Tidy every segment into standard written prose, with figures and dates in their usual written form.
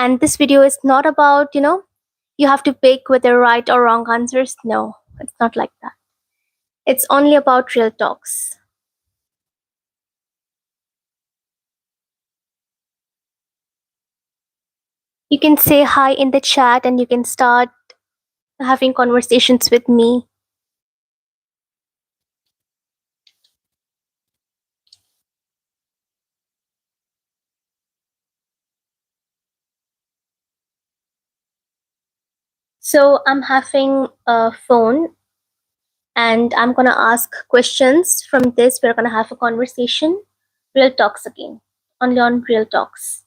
And this video is not about, you have to pick whether right or wrong answers. No, it's not like that. It's only about real talks. You can say hi in the chat and you can start having conversations with me. So I'm having a phone and I'm going to ask questions. From this, we're going to have a conversation. Real talks again, only on real talks.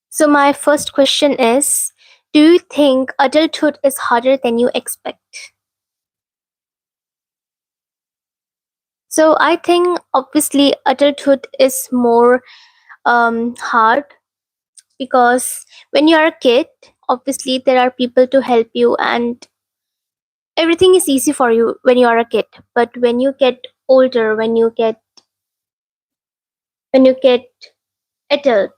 So my first question is, do you think adulthood is harder than you expect? So I think obviously adulthood is more hard because when you are a kid, obviously there are people to help you and everything is easy for you when you are a kid. But when you get older, when you get adult,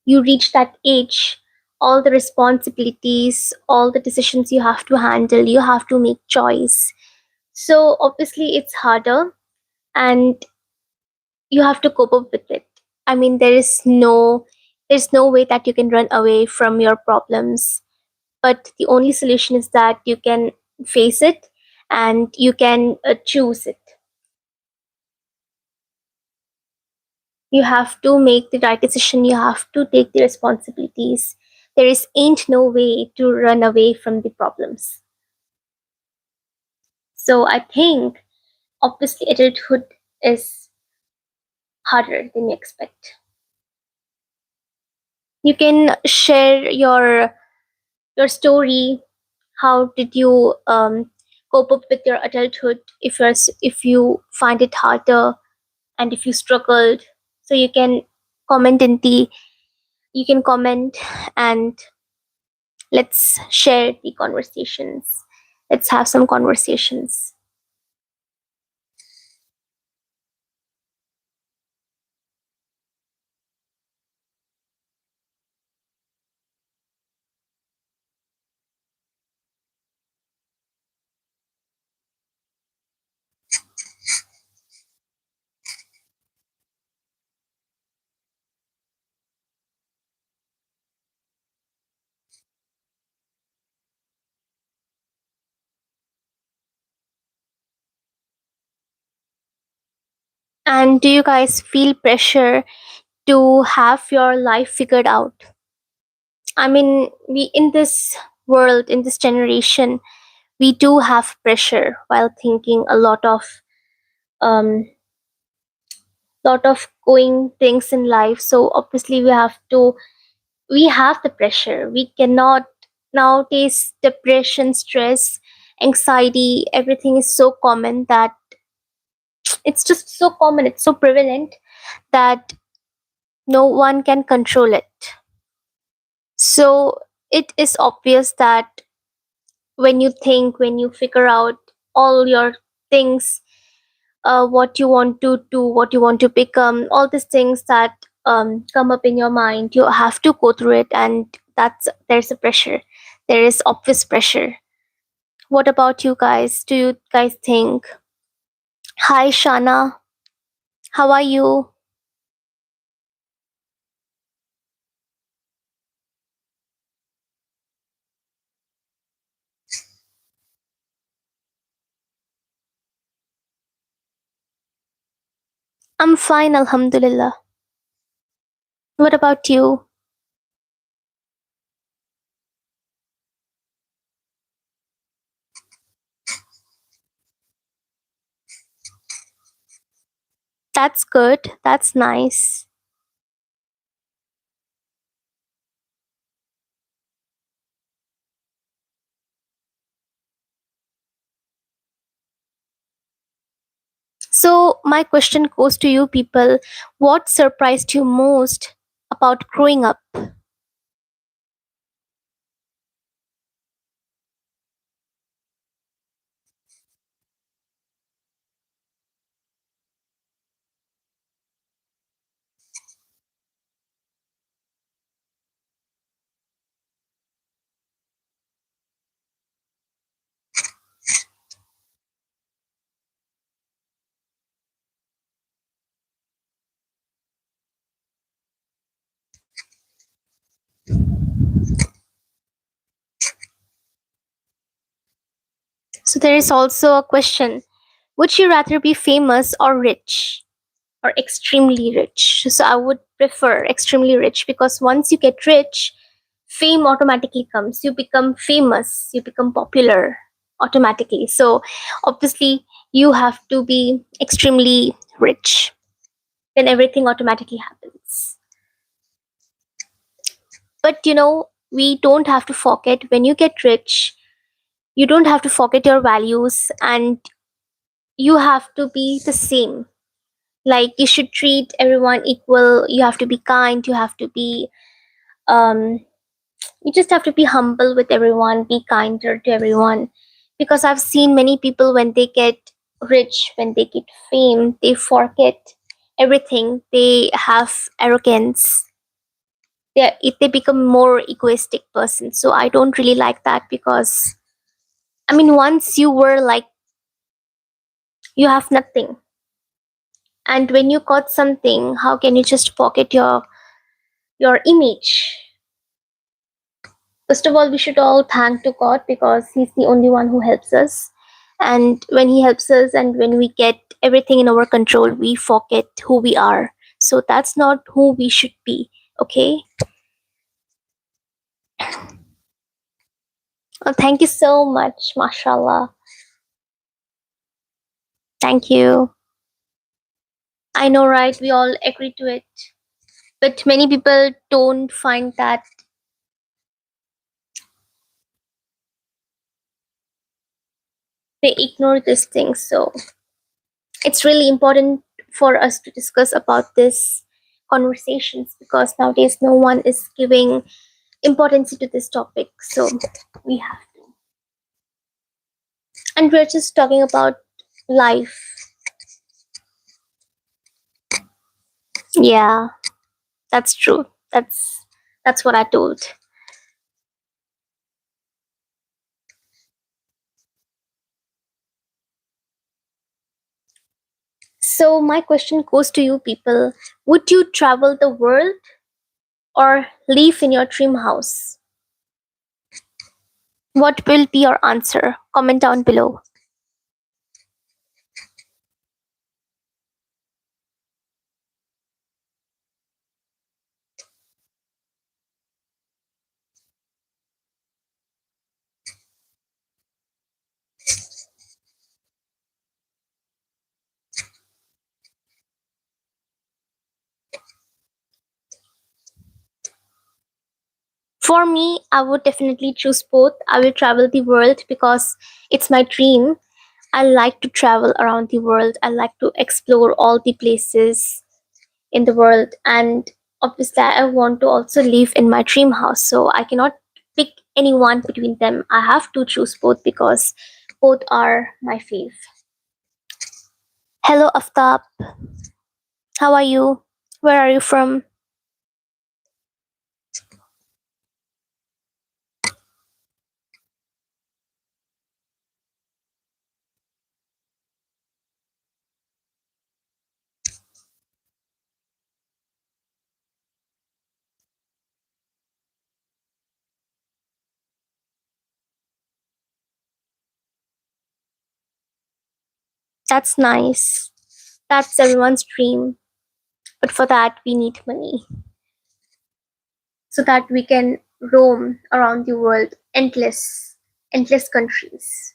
you reach that age, all the responsibilities, all the decisions you have to handle, you have to make choice. So obviously it's harder and you have to cope up with it. I mean, there's no way that you can run away from your problems, but the only solution is that you can face it and you can choose it. You have to make the right decision, you have to take the responsibilities. There is ain't no way to run away from the problems. So I think obviously adulthood is harder than you expect. You can share your story. How did you cope up with your adulthood if you find it harder and if you struggled? So you can comment and let's share the conversations. Let's have some conversations. And do you guys feel pressure to have your life figured out? I mean, we in this world, in this generation, we do have pressure while thinking a um lot of going things in life. So obviously we have the pressure. We cannot nowadays, depression, stress, anxiety, everything is so common that it's just so common, it's so prevalent that no one can control it. So it is obvious that when you think, when you figure out all your things, what you want to do, what you want to become, all these things that come up in your mind, you have to go through it, and there's a pressure. There is obvious pressure. What about you guys? Do you guys think? Hi, Shana. How are you? I'm fine, Alhamdulillah. What about you? That's good. That's nice. So, my question goes to you people. What surprised you most about growing up? So, there is also a question. Would you rather be famous or rich? Or extremely rich? So, I would prefer extremely rich, because once you get rich, fame automatically comes. You become famous, you become popular automatically. So, obviously, you have to be extremely rich. Then everything automatically happens. But we don't have to forget, when you get rich, you don't have to forget your values, and you have to be the same. Like, you should treat everyone equal, you have to be kind, um you just have to be humble with everyone, be kinder to everyone. Because I've seen many people, when they get rich, when they get fame, they forget everything. They have arrogance. They become more egoistic person. So I don't really like that, because I mean, once you were like, you have nothing, and when you got something, how can you just forget your image? First of all, we should all thank to God, because He's the only one who helps us. And when He helps us, and when we get everything in our control, we forget who we are. So that's not who we should be. Okay. Well, thank you so much, mashallah. Thank you. I know, right? We all agree to it. But many people don't find that, they ignore these things. So it's really important for us to discuss about this conversations, because nowadays no one is giving importance to this topic. So we have to. And we're just talking about life. Yeah, that's true. That's what I told. So my question goes to you people. Would you travel the world or live in your dream house? What will be your answer? Comment down below. For me, I would definitely choose both. I will travel the world because it's my dream. I like to travel around the world. I like to explore all the places in the world. And obviously, I want to also live in my dream house. So I cannot pick any one between them. I have to choose both, because both are my fave. Hello, Aftab. How are you? Where are you from? That's nice. That's everyone's dream. But for that, we need money so that we can roam around the world, endless countries.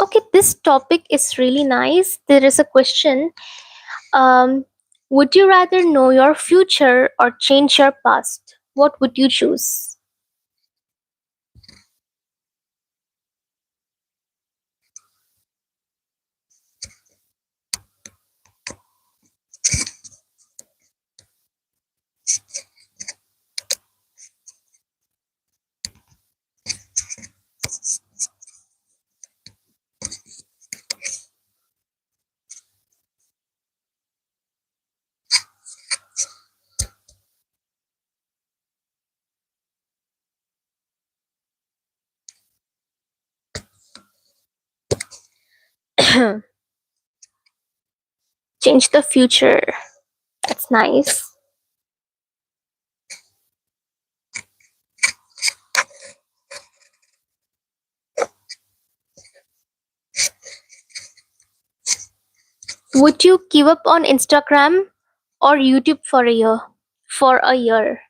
Okay, this topic is really nice. There is a question. Um, would you rather know your future or change your past? What would you choose? Change the future. That's nice. Would you give up on Instagram or YouTube for a year? For a year.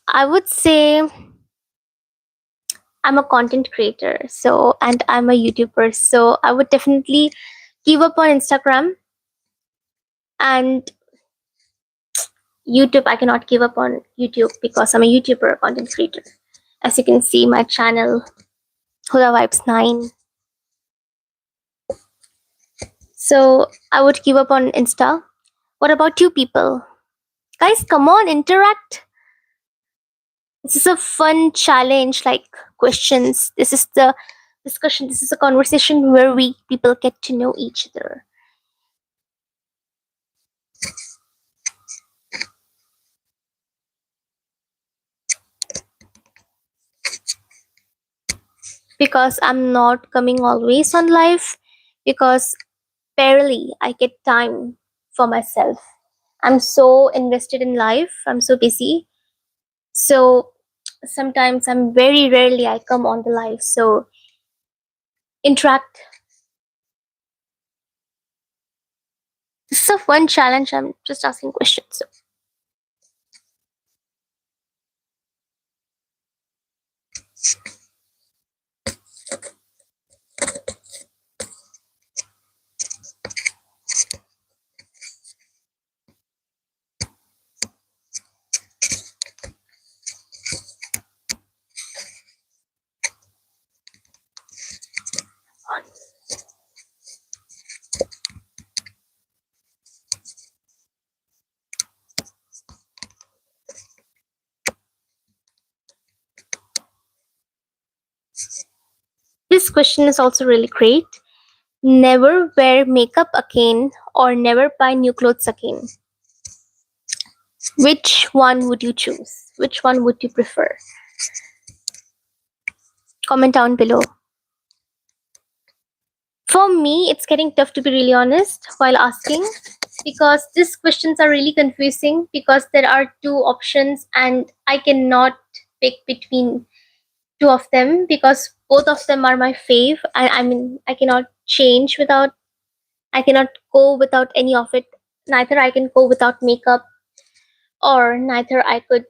I would say I'm a content creator, so and I'm a YouTuber, so I would definitely give up on Instagram and YouTube. I cannot give up on YouTube because I'm a YouTuber, content creator. As you can see, my channel Huda Vibes 9. So I would give up on Insta. What about you people? Guys, come on, interact. This is a fun challenge, like questions. This is the discussion. This is a conversation where we people get to know each other. Because I'm not coming always on live, because barely I get time for myself. I'm so invested in life, I'm so busy. So sometimes I'm very rarely I come on the live. So interact. This is a fun challenge. I'm just asking questions. So this question is also really great. Never wear makeup again or never buy new clothes again. Which one would you choose? Which one would you prefer? Comment down below. For me, it's getting tough to be really honest while asking, because these questions are really confusing because there are two options and I cannot pick between two of them because both of them are my fave. I mean, I cannot change without, I cannot go without any of it. Neither I can go without makeup, or neither I could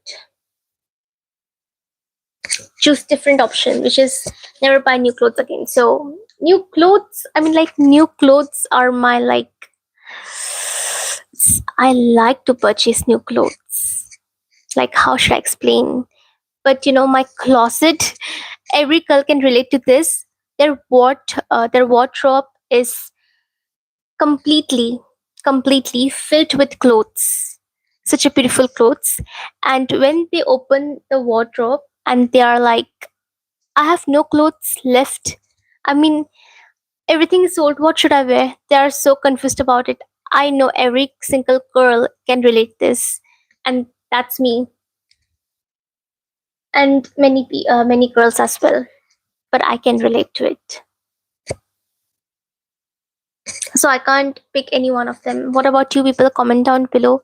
choose different option, which is never buy new clothes again. So new clothes, I mean, like new clothes are my like, I like to purchase new clothes. Like, how should I explain? But you know, my closet, every girl can relate to this. Their wardrobe is completely completely filled with clothes, such a beautiful clothes. And when they open the wardrobe and they are like, I have no clothes left, I mean, everything is sold, what should I wear? They are so confused about it. I know every single girl can relate this, and that's me, and many girls as well, but I can relate to it. So I can't pick any one of them. What about you people? Comment down below.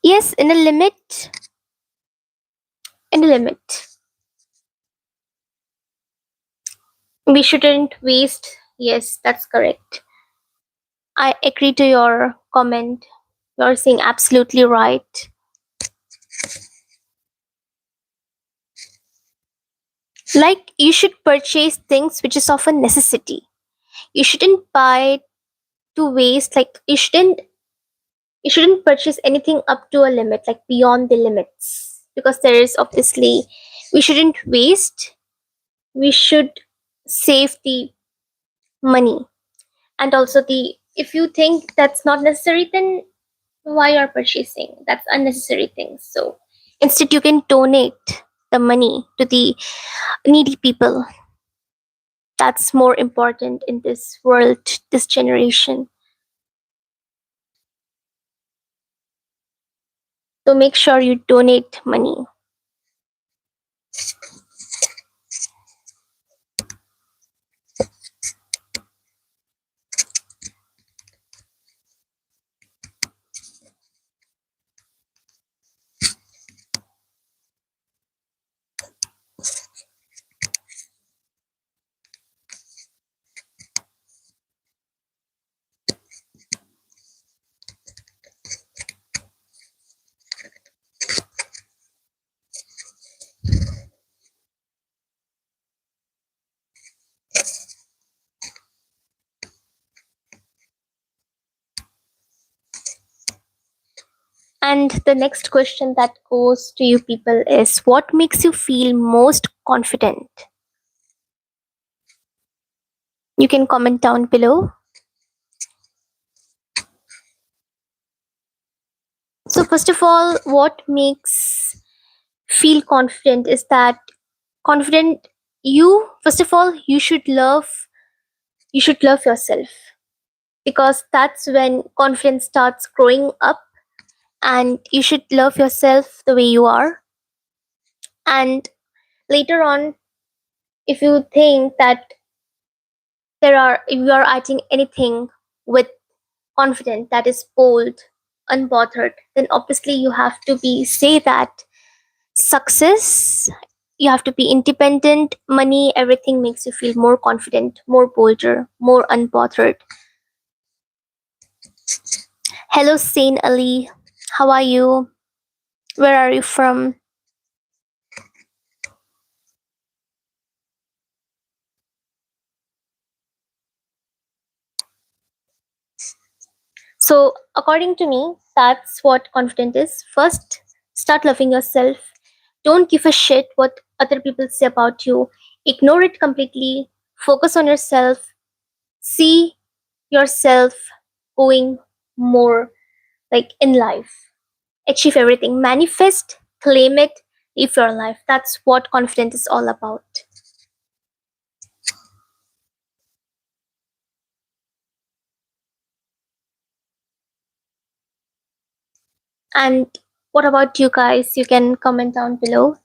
Yes, in a limit. In a limit. We shouldn't waste. Yes, that's correct. I agree to your comment. You're saying absolutely right. Like, you should purchase things which is of a necessity. You shouldn't buy to waste. Like, you shouldn't purchase anything up to a limit, like beyond the limits, because there is obviously, we shouldn't waste. We should save the money. And also, the if you think that's not necessary, then why you're purchasing? That's unnecessary things. So instead, you can donate the money to the needy people. That's more important in this world, this generation. So make sure you donate money. And the next question that goes to you people is, what makes you feel most confident? You can comment down below. So first of all, what makes feel confident is that confident you first of all you should love yourself, because that's when confidence starts growing up. And you should love yourself the way you are. And later on, if you think that if you are writing anything with confident, that is bold, unbothered, then obviously you have to be say that success, you have to be independent, money, everything makes you feel more confident, more bolder, more unbothered. Hello Sain Ali, how are you? Where are you from? So according to me, that's what confident is. First, start loving yourself. Don't give a shit what other people say about you. Ignore it completely. Focus on yourself. See yourself going more, like in life. Achieve everything. Manifest, claim it, live your life. That's what confidence is all about. And what about you guys? You can comment down below.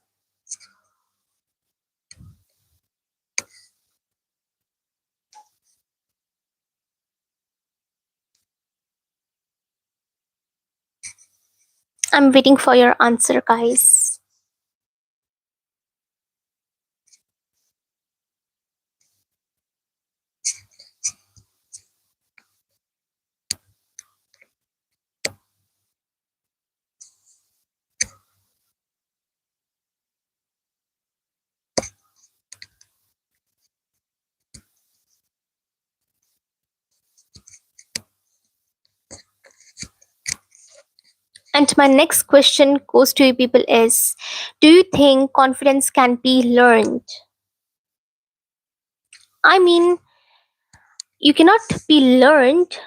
I'm waiting for your answer, guys. And my next question goes to you people is, do you think confidence can be learned? I mean, you cannot be learned.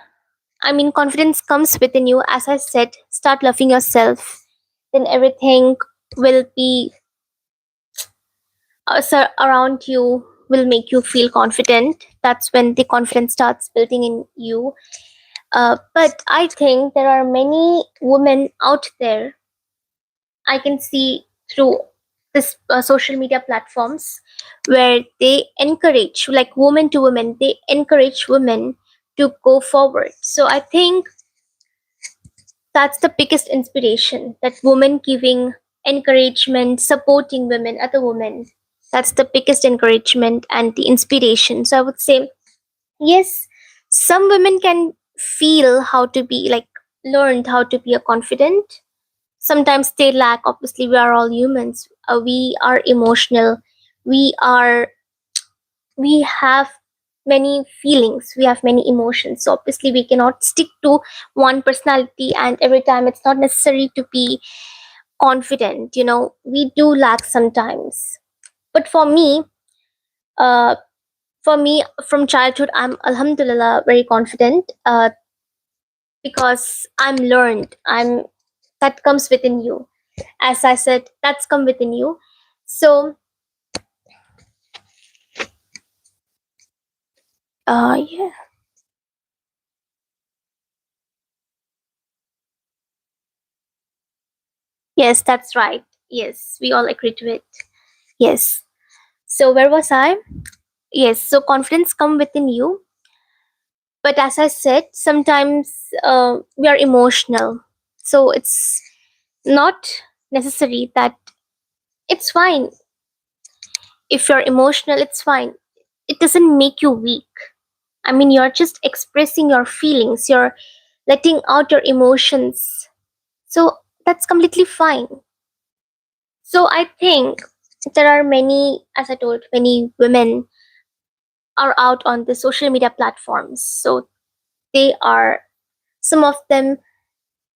I mean, confidence comes within you. As I said, start loving yourself. Then everything will be around you will make you feel confident. That's when the confidence starts building in you. But I think there are many women out there I can see through this social media platforms where they encourage, like woman to women, they encourage women to go forward. So I think that's the biggest inspiration, that woman giving encouragement, supporting women, other women. That's the biggest encouragement and the inspiration. So I would say, yes, some women can feel how to be like learned how to be a confident. Sometimes they lack. Obviously, we are all humans. We are emotional. We are we have many feelings, we have many emotions, so obviously we cannot stick to one personality and every time. It's not necessary to be confident, we do lack sometimes. But uh for me, from childhood, I'm alhamdulillah very confident, because I'm that comes within you. As I said, that's come within you. So yeah. Yes, that's right. Yes, we all agree to it. Yes. So where was I? Yes. So confidence come within you, but as I said, sometimes we are emotional. So it's not necessary that it's fine if you're emotional. It's fine. It doesn't make you weak. I mean, you're just expressing your feelings. You're letting out your emotions. So that's completely fine. So I think there are many, as I told, many women are out on the social media platforms. So they are, some of them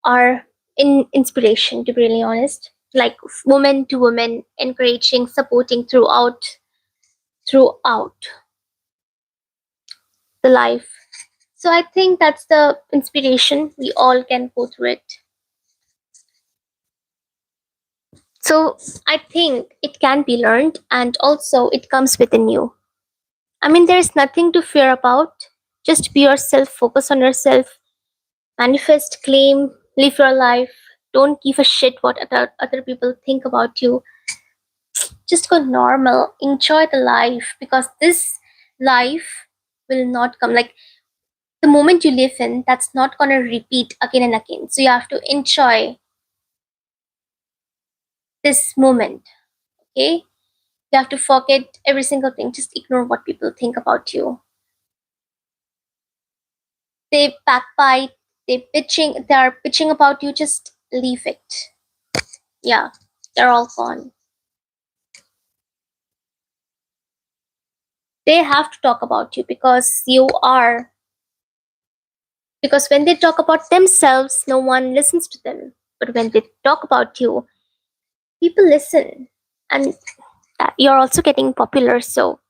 are in inspiration, to be really honest, like woman to woman, encouraging, supporting throughout the life. So I think that's the inspiration. We all can go through it. So I think it can be learned and also it comes within you. I mean, there is nothing to fear about. Just be yourself, focus on yourself, manifest, claim, live your life. Don't give a shit what other people think about you. Just go normal, enjoy the life, because this life will not come. Like the moment you live in, that's not gonna repeat again and again. So you have to enjoy this moment, okay? You have to forget every single thing. Just ignore what people think about you. They backbite, they are pitching about you, just leave it. Yeah, they're all gone. They have to talk about you because when they talk about themselves, no one listens to them. But when they talk about you, people listen. And you're also getting popular. So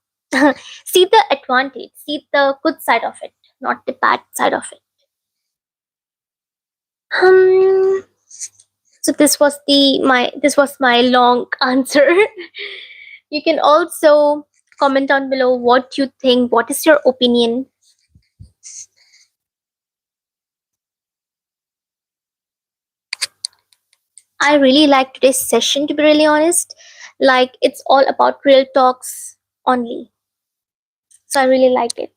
see the advantage, see the good side of it, not the bad side of it. Um, so this was my long answer. You can also comment down below what you think, what is your opinion. I really like today's session, to be really honest. Like, it's all about real talks only. So I really like it.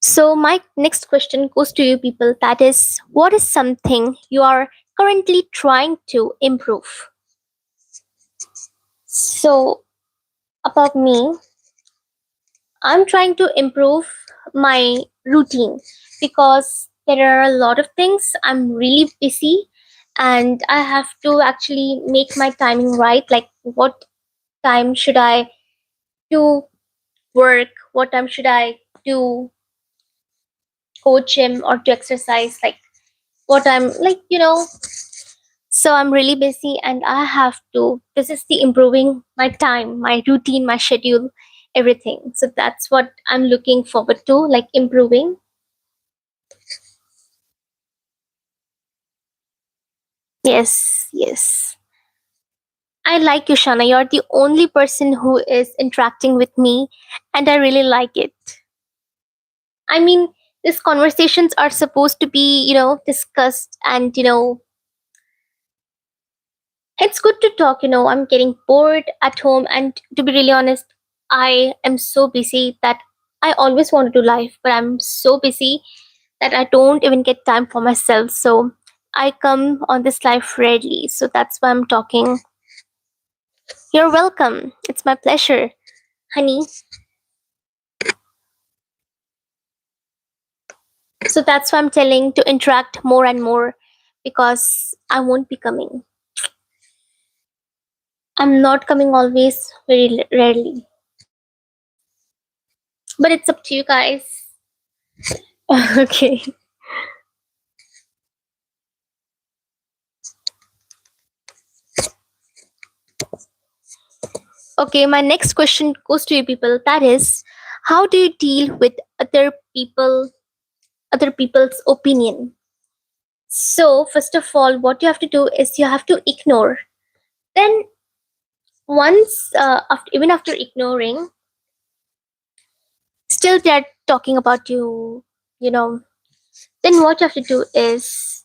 So, my next question goes to you people, that is, what is something you are currently trying to improve? So, about me, I'm trying to improve my routine because there are a lot of things. I'm really busy and I have to actually make my timing right. Like, what time should I do work? What time should I do go gym or to exercise? Like, what I'm like, So I'm really busy and I have to, this is the improving my time, my routine, my schedule, everything. So that's what I'm looking forward to, like improving. Yes, yes. I like you, Shana. You're the only person who is interacting with me, and I really like it. I mean, these conversations are supposed to be, discussed, and, it's good to talk. I'm getting bored at home, and to be really honest, I am so busy that I always want to do life, but I'm so busy that I don't even get time for myself. So I come on this life rarely. So that's why I'm talking. You're welcome. It's my pleasure, honey. So that's why I'm telling to interact more and more because I won't be coming. I'm not coming always, very rarely. But it's up to you guys. Okay. Okay, my next question goes to you people. That is, how do you deal with other people's opinion? So, first of all, what you have to do is you have to ignore. Then, once, even after ignoring, still they're talking about you, you know, then what you have to do is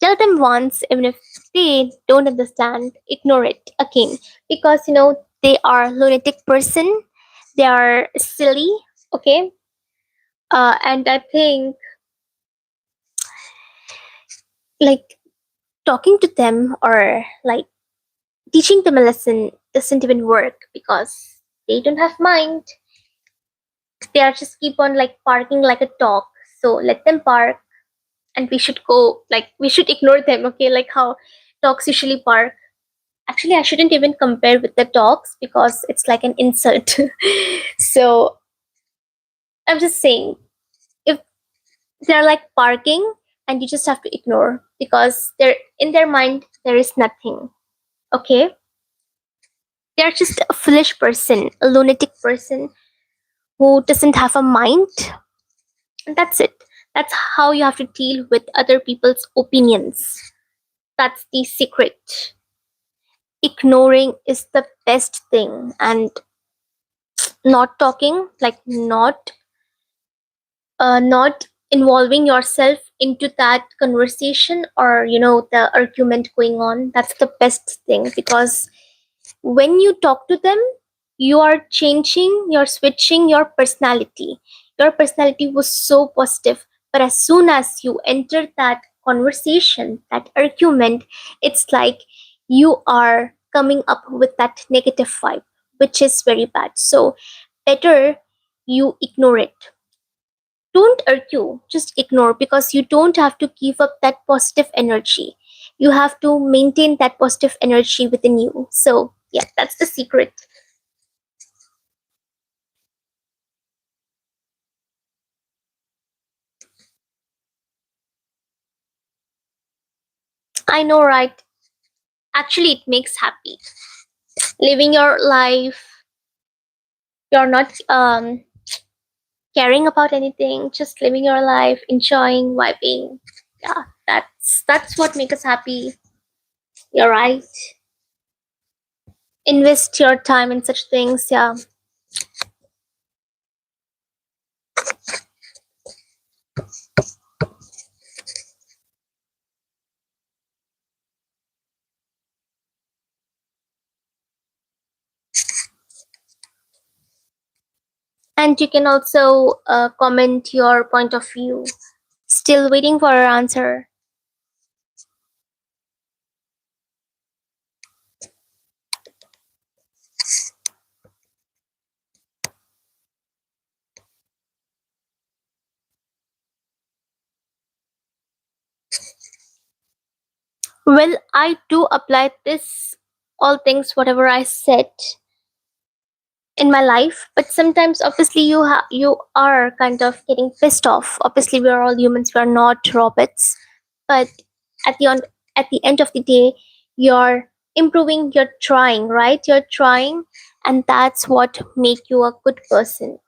tell them once, even if they don't understand, ignore it again. Because, they are lunatic person, they are silly, okay? And I think, like, talking to them or, like, teaching them a lesson doesn't even work because they don't have mind. They are just keep on like parking like a dog. So let them park and we should go, like we should ignore them, okay? Like how dogs usually bark. Actually, I shouldn't even compare with the dogs because it's like an insult. So I'm just saying, if they're like barking, and you just have to ignore because they're in their mind there is nothing. Okay, they're just a foolish person, a lunatic person who doesn't have a mind. And that's it. That's how you have to deal with other people's opinions. That's the secret. Ignoring is the best thing, and not talking, like not involving yourself into that conversation or the argument going on. That's the best thing because when you talk to them, you are changing, you're switching your personality was so positive, but as soon as you enter that conversation, that argument, it's like you are coming up with that negative vibe, which is very bad. So better you ignore it. Don't argue, just ignore, because you don't have to give up that positive energy. You have to maintain that positive energy within you. So yeah, that's the secret. I know, right? Actually, it makes happy living your life. You're not caring about anything, just living your life, enjoying, vibing. Yeah, that's what makes us happy. You're right. Invest your time in such things. Yeah. And you can also comment your point of view. Still waiting for your answer. Well, I do apply this all things whatever I said in my life, but sometimes obviously you are kind of getting pissed off. Obviously, we are all humans. We are not robots. But at the end at the end of the day, you're improving. You're trying, right? You're trying, and that's what make you a good person.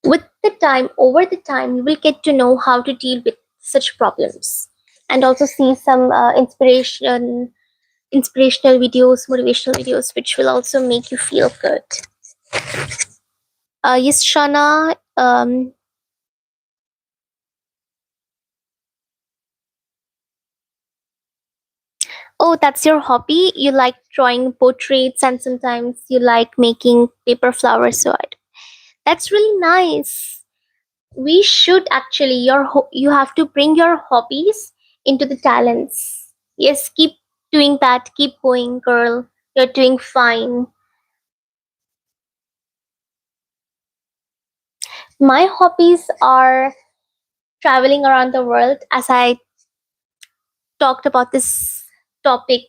With the time, over the time, you will get to know how to deal with such problems, and also see some inspirational videos, motivational videos, which will also make you feel good. Yes, Shana. Oh, that's your hobby. You like drawing portraits, and sometimes you like making paper flowers. That's really nice. We should actually you have to bring your hobbies into the talents. Yes, keep doing that. Keep going, girl. You're doing fine. My hobbies are traveling around the world, as I talked about this topic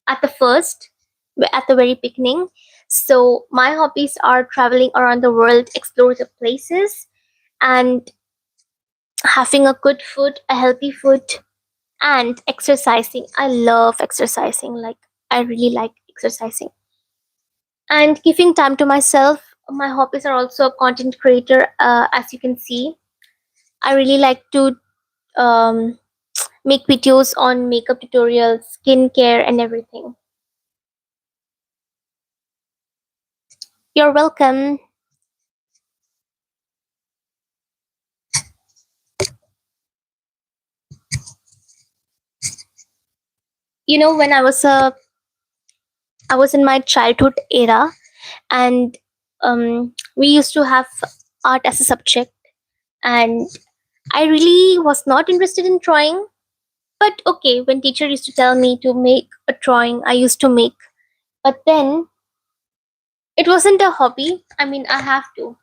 at the first, at the very beginning. So my hobbies are traveling around the world, explore the places, and having a good food, a healthy food, and exercising. I love exercising. Like, I really like exercising. And giving time to myself. My hobbies are also a content creator, as you can see. I really like to um, make videos on makeup tutorials, skincare, and everything. You're welcome. You know, when I was in my childhood era, and we used to have art as a subject, and I really was not interested in drawing. But okay, when teacher used to tell me to make a drawing, I used to make. But then it wasn't a hobby. I mean, I have to.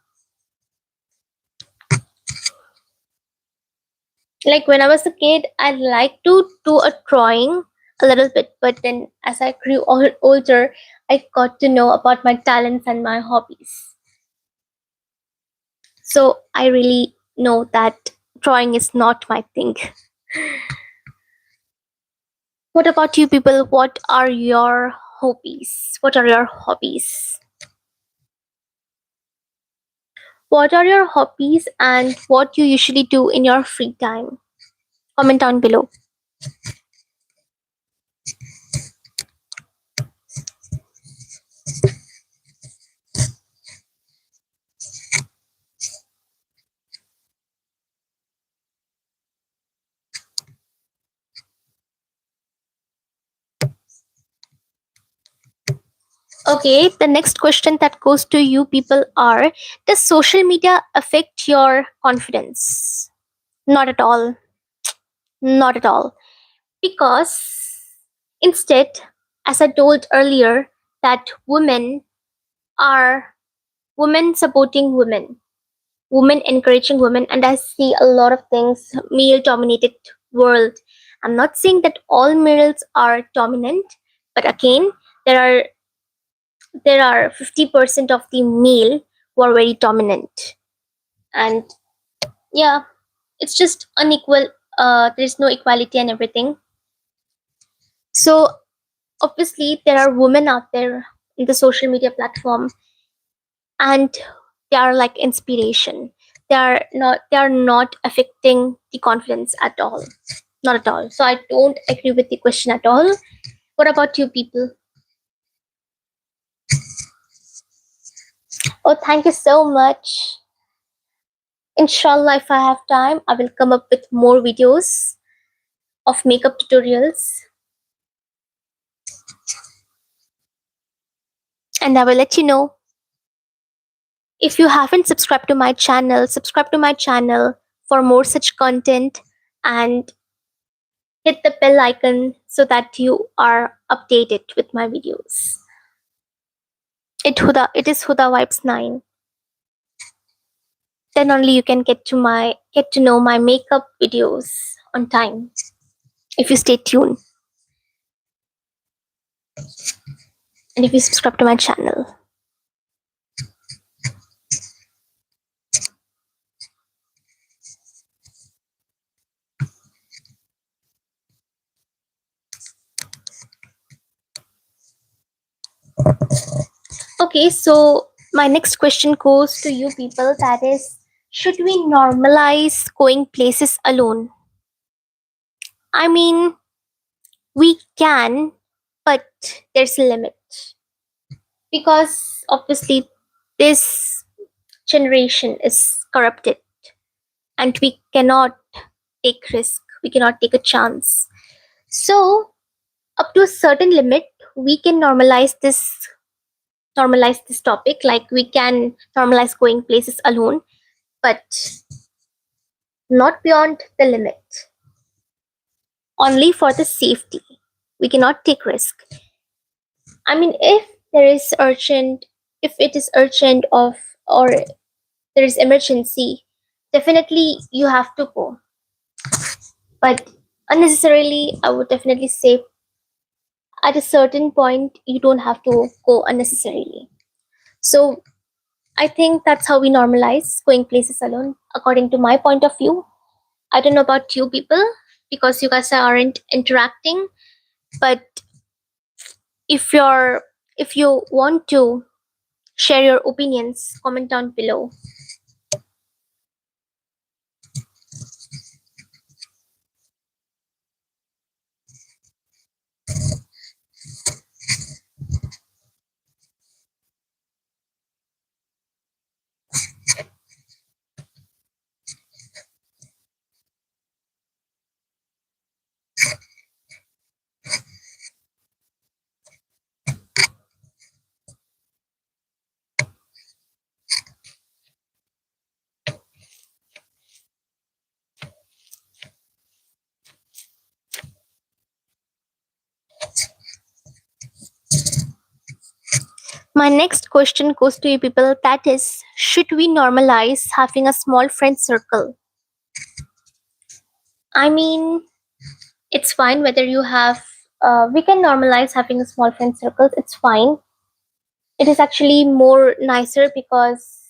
Like when I was a kid, I liked to do a drawing a little bit, but then as I grew older, I got to know about my talents and my hobbies. So I really know that drawing is not my thing. What about you people? What are your hobbies? What are your hobbies? What are your hobbies and what you usually do in your free time? Comment down below. Okay, the next question that goes to you people are, does social media affect your confidence? Not at all. Not at all. Because instead, as I told earlier, that are women supporting women encouraging women, and I see a lot of things male dominated world. I'm not saying that all males are dominant, but again, there are 50% of the male who are very dominant, and yeah, it's just unequal. There's no equality and everything. So obviously there are women out there in the social media platform, and they are like inspiration. They are not affecting the confidence at all. Not at all. So I don't agree with the question at all. What about you people? Oh, thank you so much. Inshallah, if I have time, I will come up with more videos of makeup tutorials. and I will let you know. If you haven't subscribed to my channel, subscribe to my channel for more such content, and hit the bell icon so that you are updated with my videos. It is Huda Vibes 9. Then only you can get to know my makeup videos on time if you stay tuned and if you subscribe to my channel. Okay, so my next question goes to you people, that is, should we normalize going places alone? I mean, we can, but there's a limit, because obviously this generation is corrupted and we cannot take risk, we cannot take a chance. So up to a certain limit we can normalize this topic, like we can normalize going places alone, but not beyond the limit, only for the safety. We cannot take risk. I mean, if it is urgent of, or there is emergency, definitely you have to go. But unnecessarily, I would definitely say at a certain point you don't have to go unnecessarily. So I think that's how we normalize going places alone, according to my point of view. I don't know about you people, because you guys aren't interacting, but if you're if you want to share your opinions, comment down below. My next question goes to you people, that is, should we normalize having a small friend circle? I mean, it's fine whether you have, we can normalize having a small friend circles, it's fine. It is actually more nicer, because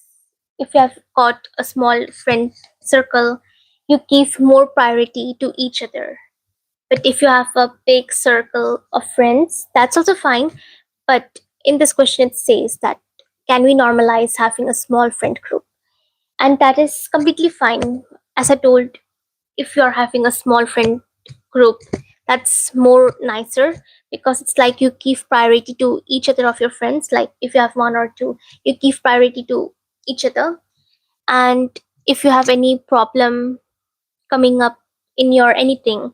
if you have got a small friend circle, you give more priority to each other. But if you have a big circle of friends, that's also fine. But in this question, it says that, can we normalize having a small friend group? And that is completely fine. As I told, if you're having a small friend group, that's more nicer, because it's like you give priority to each other of your friends. Like if you have one or two, you give priority to each other. And if you have any problem coming up in your anything,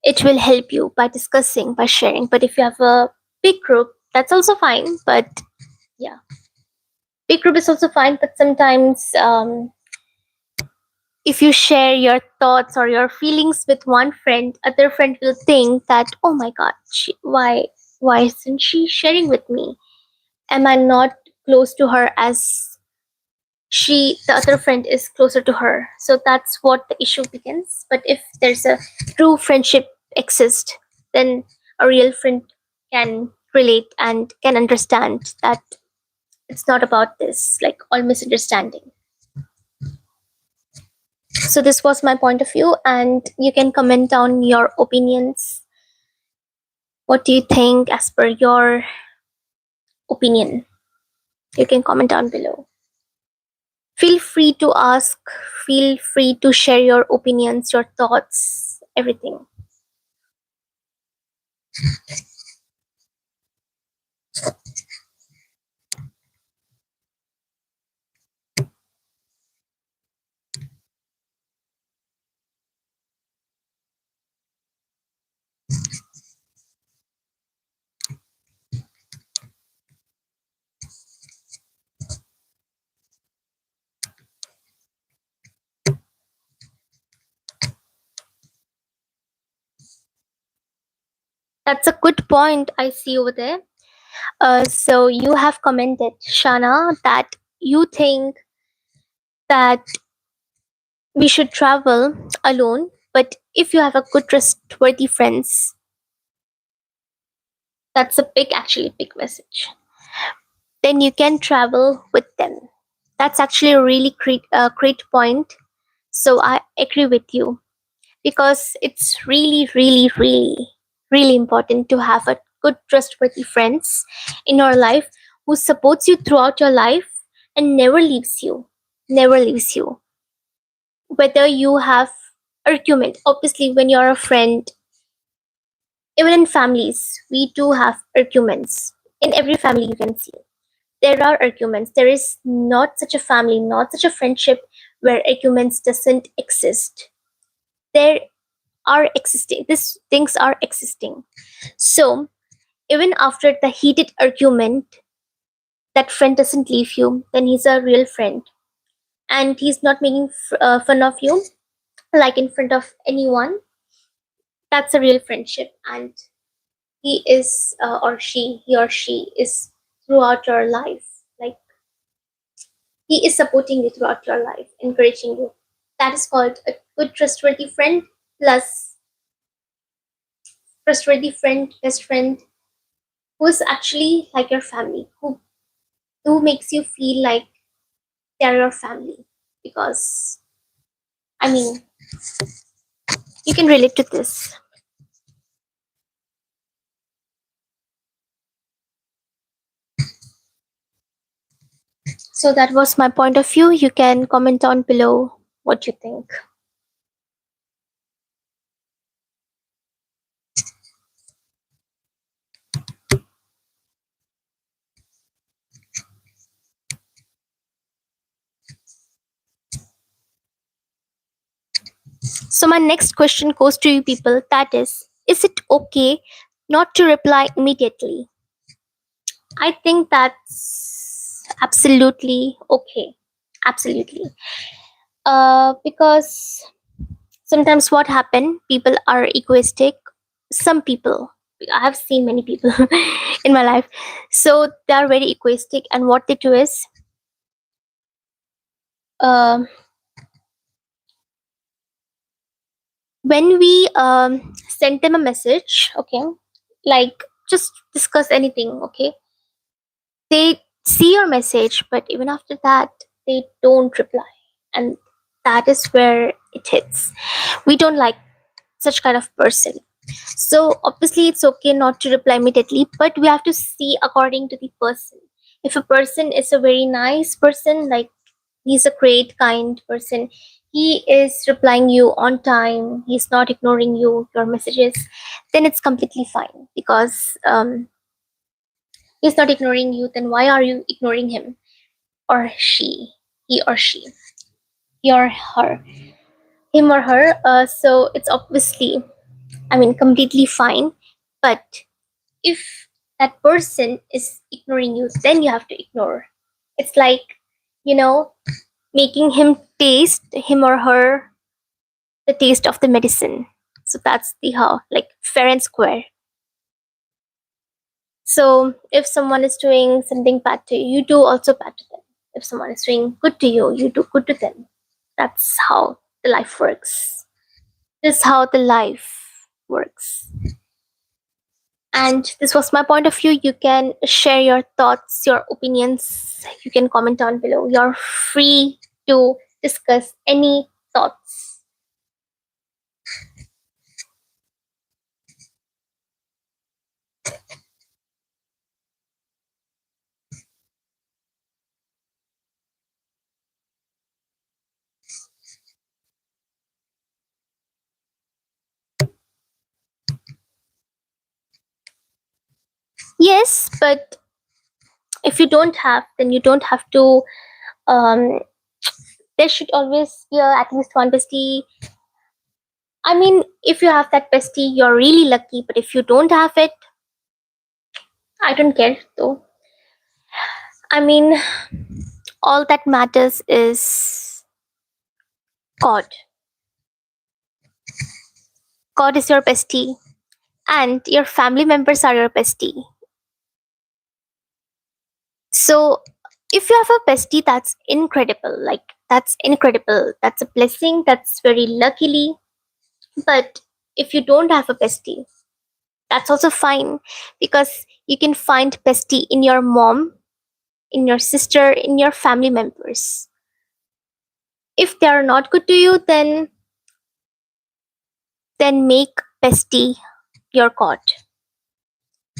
it will help you by discussing, by sharing. But if you have a big group, that's also fine. But yeah, big group is also fine, but sometimes if you share your thoughts or your feelings with one friend, other friend will think that, oh my god, why isn't she sharing with me? Am I not close to her as the other friend is closer to her? So that's what the issue begins. But if there's a true friendship exist, then a real friend can relate and can understand that it's not about this, like all misunderstanding. So this was my point of view, and you can comment down your opinions. What do you think as per your opinion? You can comment down below. Feel free to ask, feel free to share your opinions, your thoughts, everything. That's a good point I see over there. So you have commented, Shana, that you think that we should travel alone, but if you have a good trustworthy friends, that's a big, actually big message, then you can travel with them. That's actually a really great point. So I agree with you, because it's really, really, really, really important to have a good trustworthy friends in your life who supports you throughout your life and never leaves you. Whether you have argument, obviously when you're a friend, even in families, we do have arguments. In every family you can see, there are arguments. There is not such a family, not such a friendship where arguments doesn't exist. There are existing. These things are existing. So even after the heated argument, that friend doesn't leave you, then he's a real friend. And he's not making fun of you, like in front of anyone. That's a real friendship. And he is, he or she is throughout your life. Like, he is supporting you throughout your life, encouraging you. That is called a good, trustworthy friend, plus trustworthy friend, best friend, who is actually like your family, who makes you feel like they're your family. Because, I mean, you can relate to this. So that was my point of view. You can comment on below what you think. So my next question goes to you people. That is it okay not to reply immediately? I think that's absolutely okay. Absolutely. Because sometimes what happen, people are egoistic. Some people, I have seen many people in my life, so they are very egoistic, and what they do is, um, when we send them a message, okay, like just discuss anything, okay, they see your message, but even after that they don't reply, and that is where it hits. We don't like such kind of person. So obviously it's okay not to reply immediately, but we have to see according to the person. If a person is a very nice person, like he's a great kind person, he is replying you on time, he's not ignoring your messages, then it's completely fine. Because he's not ignoring you, then why are you ignoring him or she? He or she, he or her, him or her. So it's obviously, I mean, completely fine. But if that person is ignoring you, then you have to ignore. It's like, you know, making him or her, the taste of the medicine. So that's the how, like fair and square. So if someone is doing something bad to you, you do also bad to them. If someone is doing good to you do good to them. That's how the life works. This is how the life works. And this was my point of view. You can share your thoughts, your opinions. You can comment down below. You're free to discuss any thoughts. Yes, but if you don't have, then you don't have to. Um, there should always be at least one bestie. I mean, if you have that bestie, you're really lucky. But if you don't have it, I don't care though. I mean, all that matters is God. God is your bestie, and your family members are your bestie. So if you have a bestie, that's incredible. Like, that's incredible. That's a blessing. That's very luckily. But if you don't have a bestie, that's also fine, because you can find bestie in your mom, in your sister, in your family members. If they are not good to you, then make bestie your god,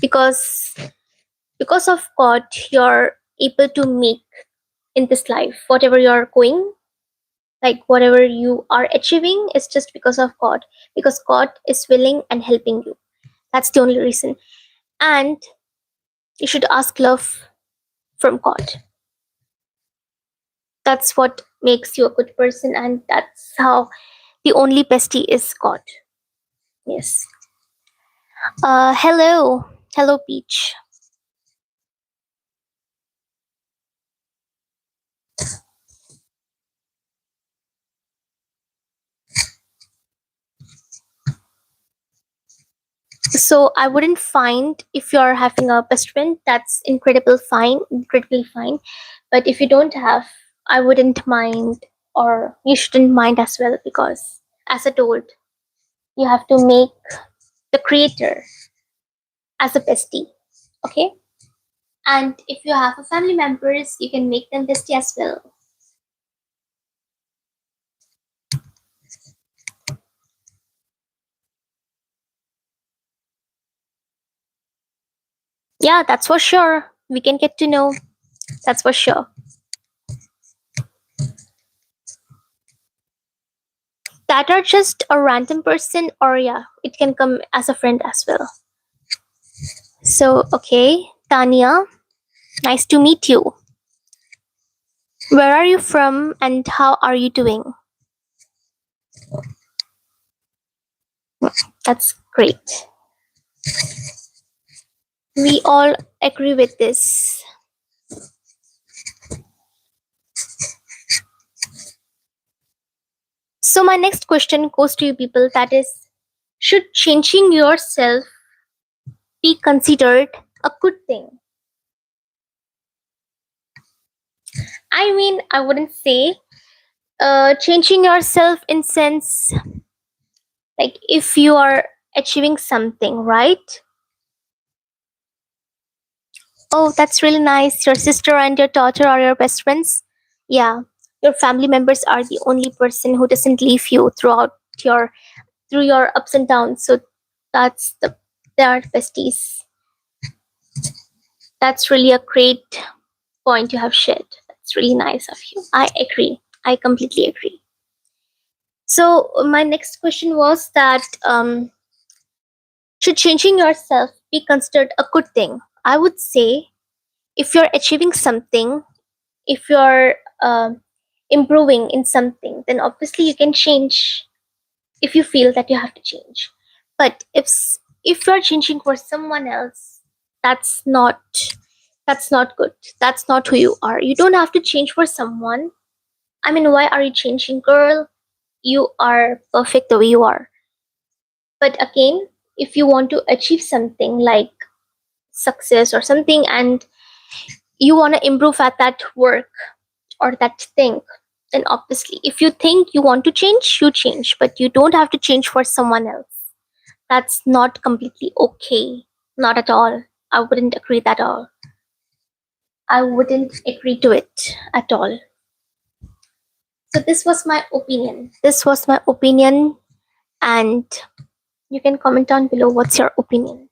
because of god you're able to make in this life whatever you're going, like whatever you are achieving is just because of god, because god is willing and helping you. That's the only reason. And you should ask love from god. That's what makes you a good person, and that's how the only bestie is god. Yes. Hello Peach. So I wouldn't find, if you're having a best friend, that's incredibly fine. But if you don't have, I wouldn't mind, or you shouldn't mind as well, because as I told, you have to make the creator as a bestie. Okay? And if you have a family members, you can make them bestie as well. Yeah, that's for sure. We can get to know. That's for sure. That are just a random person, or yeah, it can come as a friend as well. So, okay, Tanya, nice to meet you. Where are you from and how are you doing? That's great. We all agree with this. So, my next question goes to you people, that is, should changing yourself be considered a good thing? I mean, I wouldn't say changing yourself in sense, like if you are achieving something, right? Oh, that's really nice. Your sister and your daughter are your best friends. Yeah, your family members are the only person who doesn't leave you throughout your through your ups and downs. So that's the they are besties. That's really a great point you have shared. That's really nice of you. I agree. I completely agree. So my next question was that should changing yourself be considered a good thing? I would say if you're achieving something, if you're improving in something, then obviously you can change if you feel that you have to change. But if you're changing for someone else, that's not that's not good. That's not who you are. You don't have to change for someone. I mean, why are you changing, girl? You are perfect the way you are. But again, if you want to achieve something like success or something, and you want to improve at that work or that thing, then obviously if you think you want to change, you change, but you don't have to change for someone else. That's not completely okay. Not at all. I wouldn't agree at all. I wouldn't agree to it at all. So this was my opinion, and you can comment down below what's your opinion.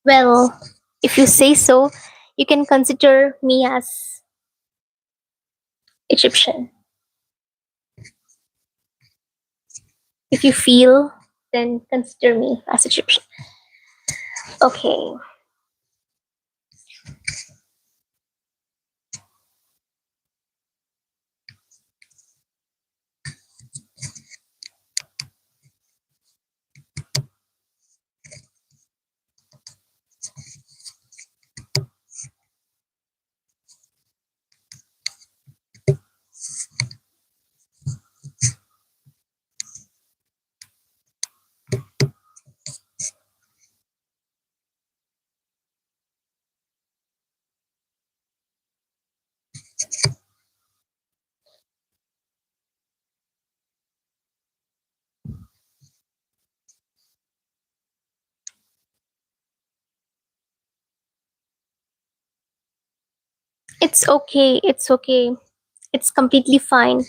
Well, if you say so, you can consider me as Egyptian. If you feel, then consider me as Egyptian. Okay. It's okay. It's okay. It's completely fine.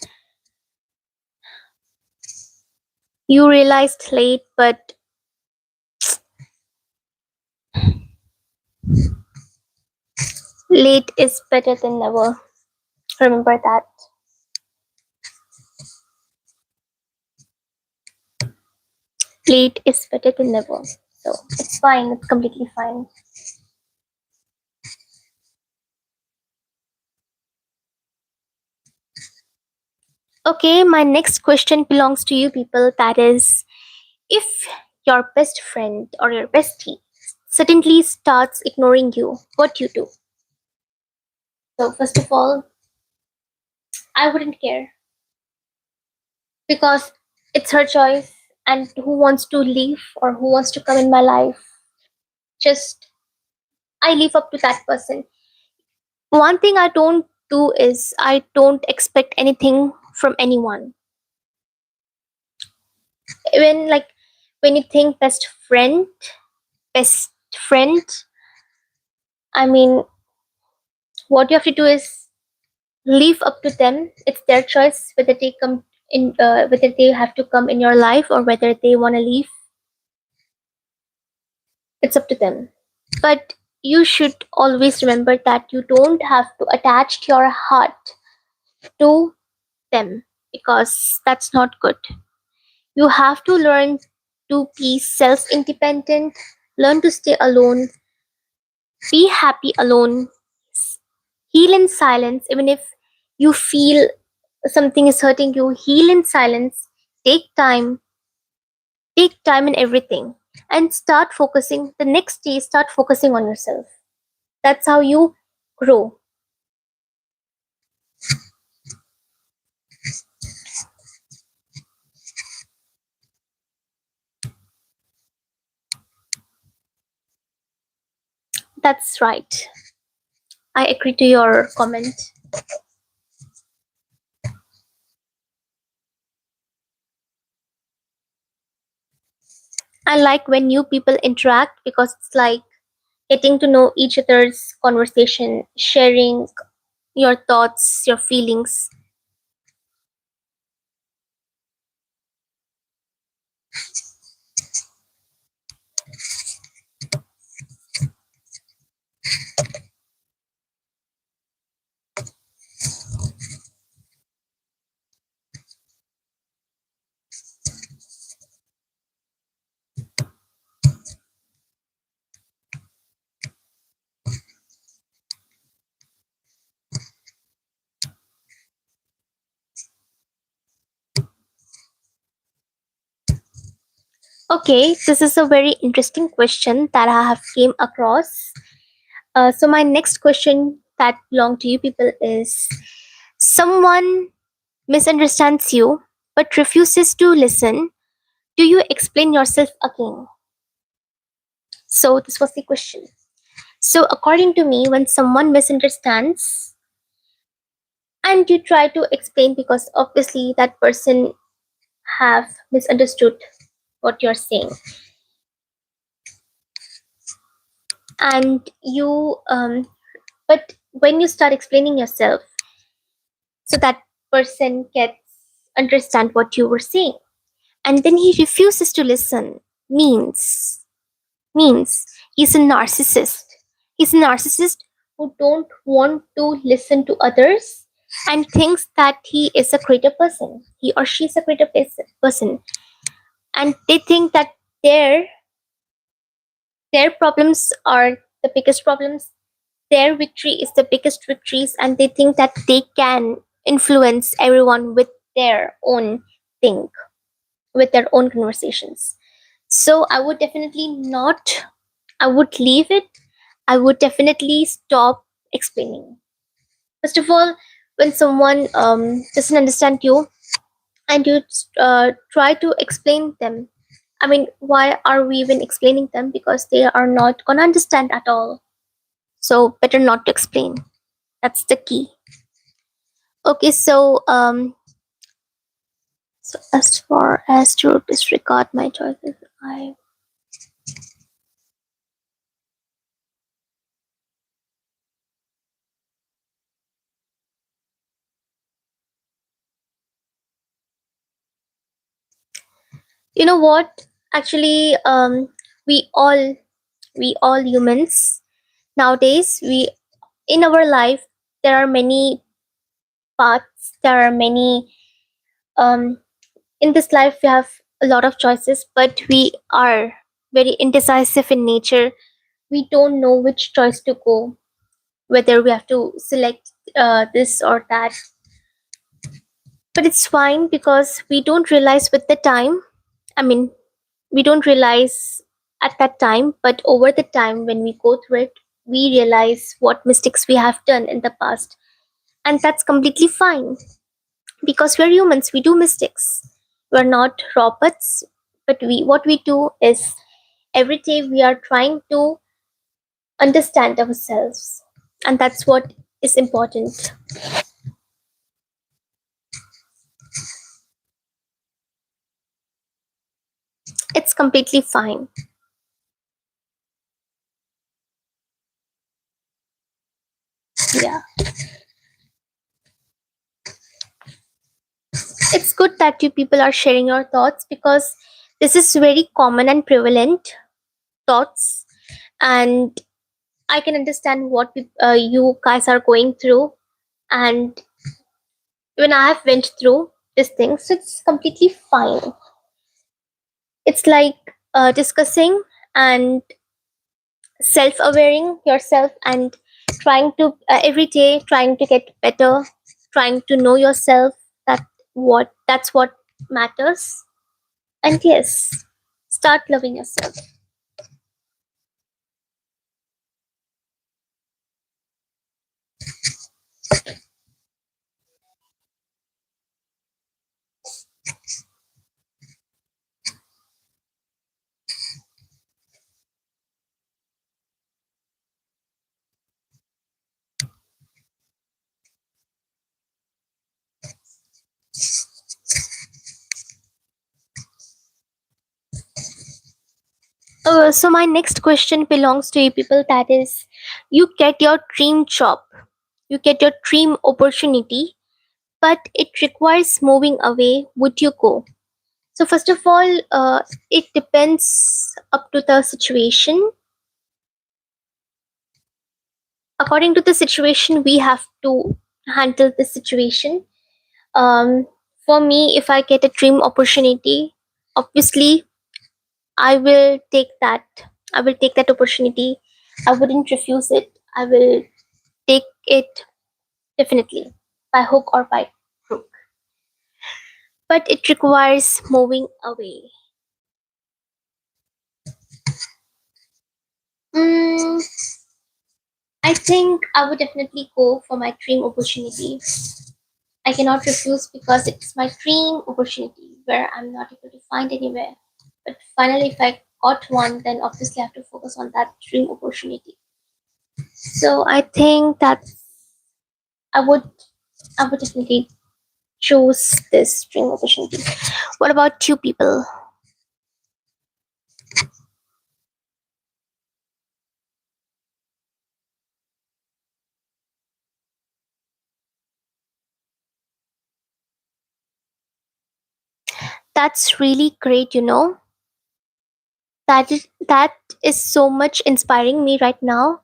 You realized late, but late is better than never. Remember that. Late is better than never. So it's fine. It's completely fine. Okay, my next question belongs to you people. That is, if your best friend or your bestie suddenly starts ignoring you, what you do? So first of all, I wouldn't care because it's her choice, and who wants to leave or who wants to come in my life, just I leave up to that person. One thing I don't do is I don't expect anything from anyone. When like when you think best friend, I mean, what you have to do is leave up to them. It's their choice whether they come in, whether they have to come in your life or whether they want to leave. It's up to them. But you should always remember that you don't have to attach your heart to them, because that's not good. You have to learn to be self independent, learn to stay alone, be happy alone, heal in silence, even if you feel something is hurting you, heal in silence, take time, take time in everything, and start focusing. The next day, start focusing on yourself. That's how you grow. That's right. I agree to your comment. I like when new people interact because it's like getting to know each other's conversation, sharing your thoughts, your feelings. Okay, this is a very interesting question that I have came across. So my next question that belong to you people is: someone misunderstands you but refuses to listen. Do you explain yourself again? So this was the question. So according to me, when someone misunderstands and you try to explain, because obviously that person have misunderstood what you're saying, and you but when you start explaining yourself, so that person gets understand what you were saying, and then he refuses to listen, means he's a narcissist. He's a narcissist who don't want to listen to others and thinks that he is a greater person, he or she is a greater person, and they think that their their problems are the biggest problems, their victory is the biggest victories, and they think that they can influence everyone with their own thing, with their own conversations. So I would definitely not, I would leave it. I would definitely stop explaining. First of all, when someone doesn't understand you and you try to explain them, I mean, why are we even explaining them? Because they are not gonna understand at all. So better not to explain. That's the key. Okay, so as far as to disregard my choices, I You know what? Actually, we all we all humans nowadays, we in our life, there are many paths, there are many, um in this life we have a lot of choices, but we are very indecisive in nature. We don't know which choice to go, whether we have to select this or that. But it's fine because we don't realize with the time. I mean, we don't realize at that time, but over the time when we go through it, we realize what mistakes we have done in the past. And that's completely fine because we're humans, we do mistakes. We're not robots, but we what we do is every day we are trying to understand ourselves. And that's what is important. It's completely fine. Yeah. It's good that you people are sharing your thoughts because this is very common and prevalent thoughts, and I can understand what you guys are going through, and when I have went through this thing, so it's completely fine. It's like discussing and self-awareing yourself and trying to every day trying to get better, trying to know yourself. That's what matters. And yes, start loving yourself. So my next question belongs to you people. That is, you get your dream job, you get your dream opportunity, but it requires moving away. Would you go? So first of all, it depends up to the situation. According to the situation, we have to handle the situation. Um, for me, if I get a dream opportunity, obviously I will take that. I will take that opportunity. I wouldn't refuse it. I will take it definitely by hook or by crook. But it requires moving away. Mm, I think I would definitely go for my dream opportunity. I cannot refuse because it's my dream opportunity where I'm not able to find anywhere. But finally, if I got one, then obviously I have to focus on that dream opportunity. So I think that I would I would definitely choose this dream opportunity. What about you people? That's really great, you know. That is so much inspiring me right now.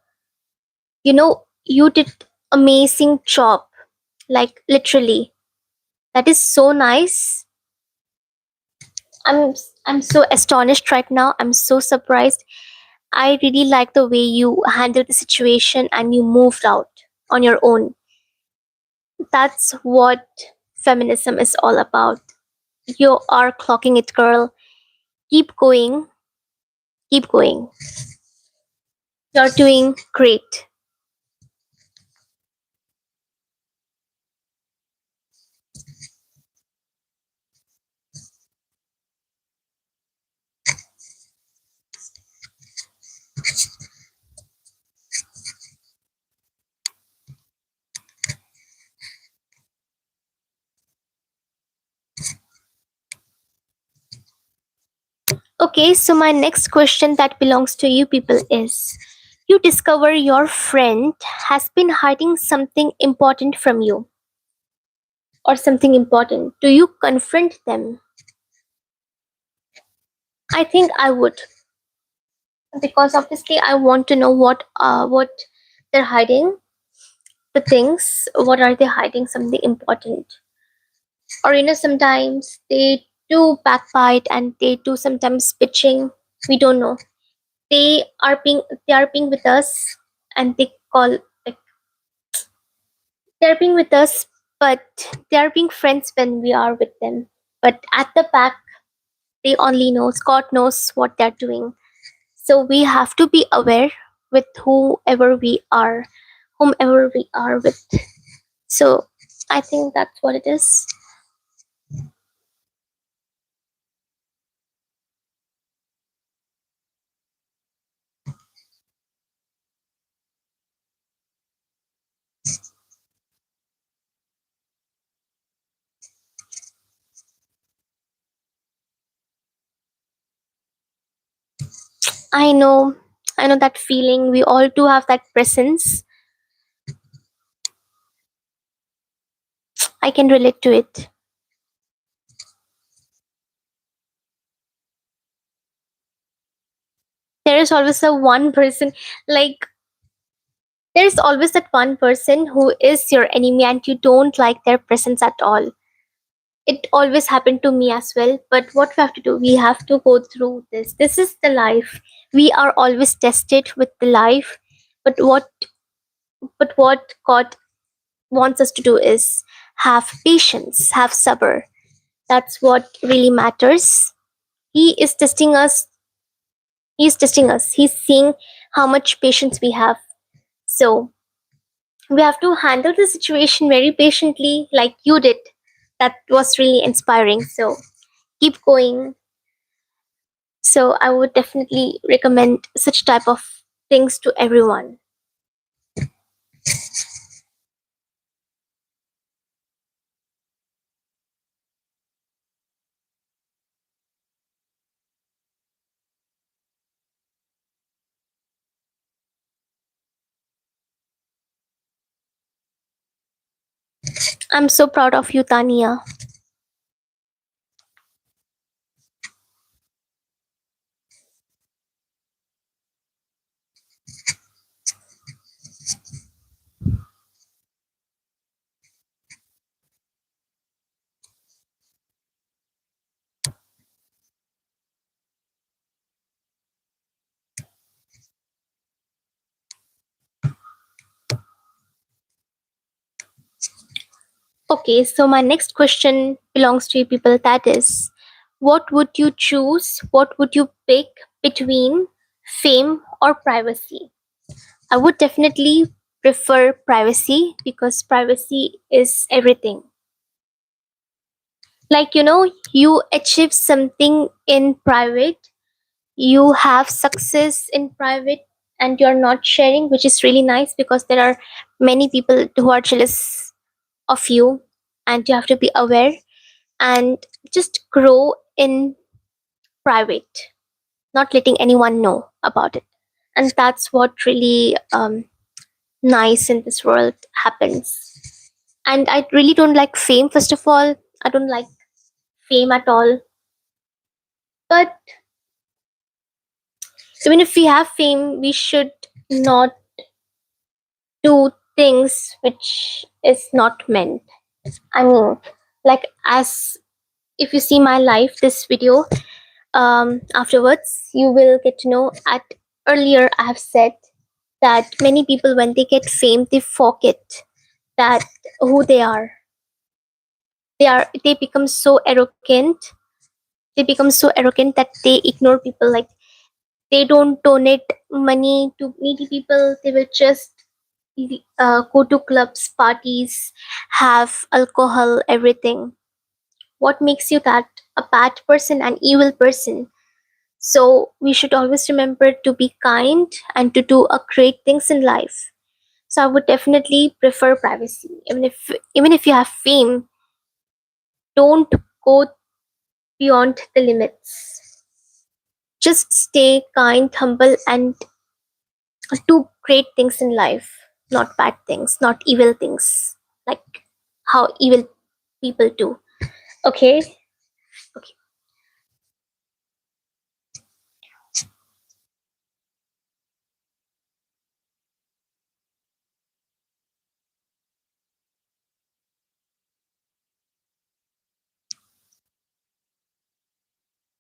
You know, you did amazing job. Like literally. That is so nice. I'm I'm so astonished right now. I'm so surprised. I really like the way you handled the situation and you moved out on your own. That's what feminism is all about. You are clocking it, girl. Keep going. Keep going. You're doing great. Okay, so my next question that belongs to you people is, you discover your friend has been hiding something important from you or something important. Do you confront them? I think I would, because obviously I want to know what they're hiding, the things, what are they hiding, something important. Or sometimes they do backbite and they do sometimes pitching. We don't know. They are being with us, and they call, like, they're being with us, but they are being friends when we are with them. But at the back, they only knows, God knows what they're doing. So we have to be aware with whomever we are with. So I think that's what it is. I know, I know that feeling. We all do have that presence. I can relate to it. There is always a one person, like, there is always that one person who is your enemy and you don't like their presence at all. It always happened to me as well. But what we have to do, we have to go through this. This is the life. We are always tested with the life. But what God wants us to do is have patience, have sabr. That's what really matters. He is testing us. He is testing us. He's seeing how much patience we have. So we have to handle the situation very patiently, like you did. That was really inspiring. So keep going. So I would definitely recommend such type of things to everyone. I'm so proud of you, Tania. Okay, so my next question belongs to you people. That is, what would you choose? What would you pick between fame or privacy? I would definitely prefer privacy because privacy is everything. Like, you achieve something in private, you have success in private, and you're not sharing, which is really nice because there are many people who are jealous of you, and you have to be aware and just grow in private, not letting anyone know about it. And that's what really nice in this world happens. And I really don't like fame. First of all, I don't like fame at all. But even if we have fame, we should not do things which is not meant. I mean, like, as if you see my life, this video, afterwards you will get to know. At earlier I have said that many people, when they get fame, they forget that who they become so arrogant. They become so arrogant that they ignore people. Like, they don't donate money to needy people. They will just go to clubs, parties, have alcohol, everything. What makes you that a bad person, an evil person? So we should always remember to be kind and to do a great things in life. So I would definitely prefer privacy. Even if you have fame, don't go beyond the limits. Just stay kind, humble, and do great things in life, not bad things, not evil things, like how evil people do. Okay. Okay.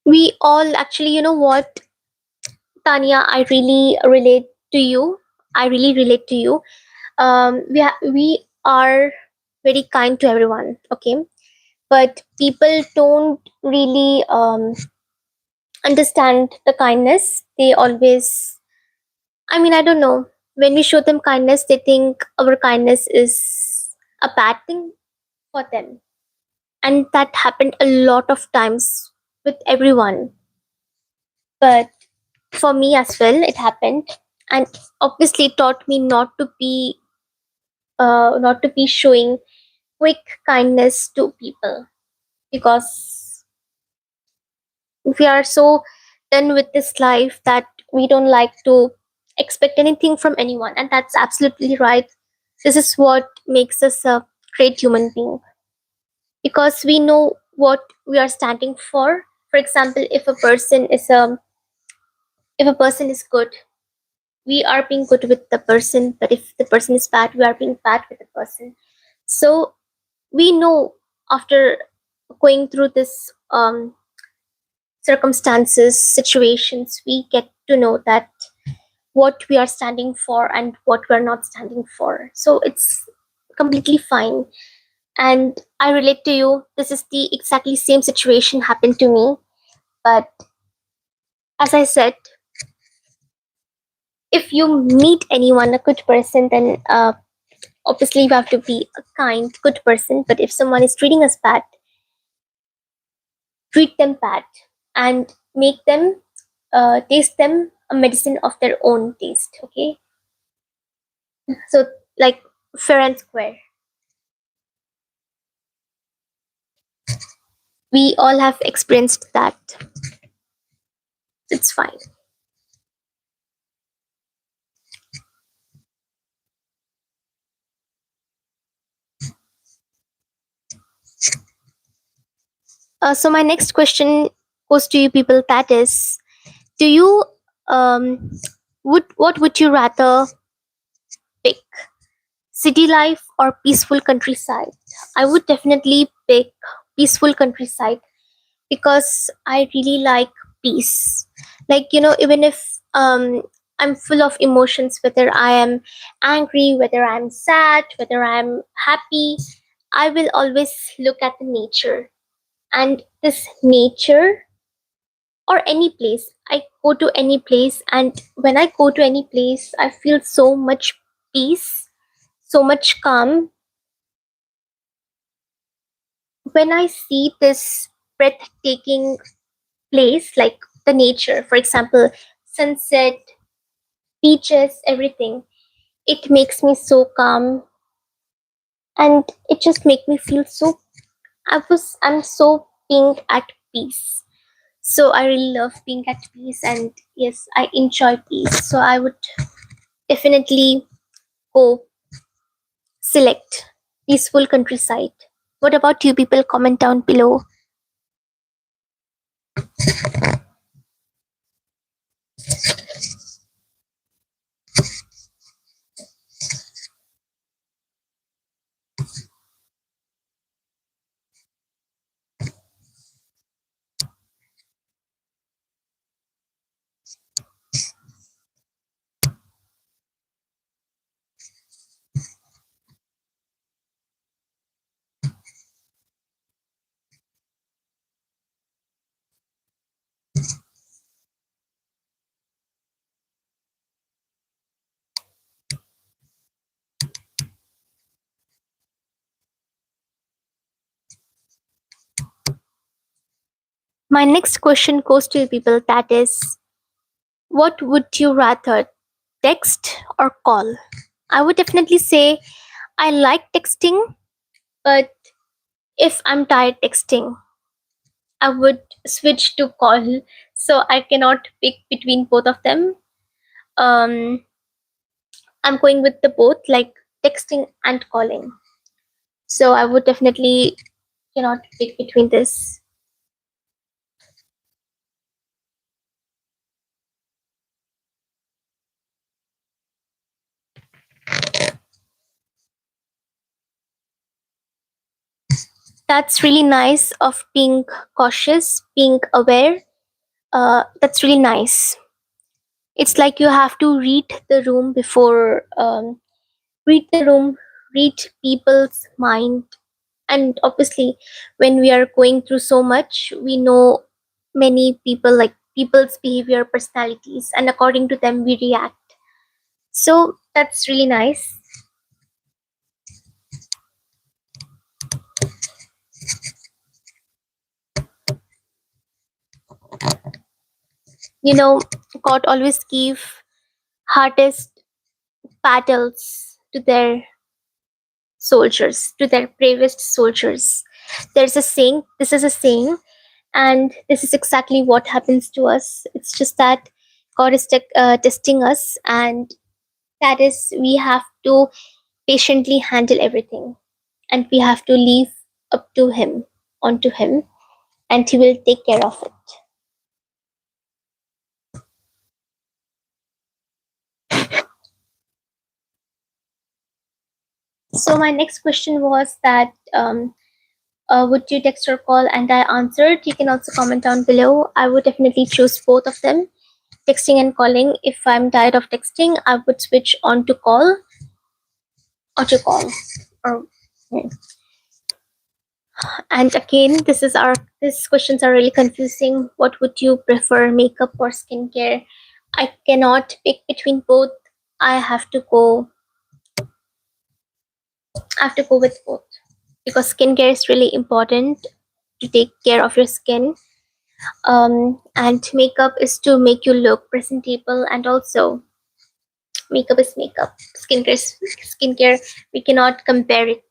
We all actually, you know what, Tanya, I really relate to you. I really relate to you. We are very kind to everyone, okay? But people don't really understand the kindness. They always, I mean, I don't know. When we show them kindness, they think our kindness is a bad thing for them. And that happened a lot of times with everyone. But for me as well, it happened. And obviously it taught me not to be showing quick kindness to people, because we are so done with this life that we don't like to expect anything from anyone, and that's absolutely right. This is what makes us a great human being, because we know what we are standing for. For example, if a person is good, we are being good with the person, but if the person is bad, we are being bad with the person. So we know, after going through this circumstances, situations, we get to know that what we are standing for and what we're not standing for. So it's completely fine. And I relate to you. This is the exactly same situation happened to me. But as I said, if you meet anyone, a good person, then obviously you have to be a kind, good person. But if someone is treating us bad, treat them bad and make them taste them a medicine of their own taste. Okay, so like fair and square. We all have experienced that. It's fine. So my next question goes to you people. That is, do you um would what would you rather pick, city life or peaceful countryside? I would definitely pick peaceful countryside, because I really like peace. Like, you know, even if I'm full of emotions, whether I am angry, whether I'm sad, whether I'm happy, I will always look at the nature. And this nature, or any place, I go to any place, and when I go to any place, I feel so much peace, so much calm. When I see this breathtaking place, like the nature, for example, sunset, beaches, everything, it makes me so calm, and it just make me feel so, I'm so being at peace. So I really love being at peace, and yes, I enjoy peace. So I would definitely go select peaceful countryside. What about you people? Comment down below. My next question goes to you people. That is, what would you rather, text or call? I would definitely say I like texting, but if I'm tired texting, I would switch to call. So I cannot pick between both of them. Um, I'm going with the both, like texting and calling. So I would definitely cannot pick between this. That's really nice of being cautious, being aware. That's really nice. It's like you have to read the room before, read the room, read people's mind. And obviously, when we are going through so much, we know many people, like people's behavior, personalities, and according to them, we react. So that's really nice. You know, God always give hardest battles to their soldiers, to their bravest soldiers. There's a saying, this is a saying, and this is exactly what happens to us. It's just that God is testing us, and that is, we have to patiently handle everything, and we have to leave up to Him, onto Him, and He will take care of it. So, my next question was that would you text or call? And I answered. You can also comment down below. I would definitely choose both of them, texting and calling. If I'm tired of texting, I would switch on to call or to call. Or hmm. And again, these questions are really confusing. What would you prefer, makeup or skincare? I cannot pick between both. I have to go. I have to go with both because skincare is really important to take care of your skin. And makeup is to make you look presentable, and also makeup is makeup. Skincare is skincare. We cannot compare it.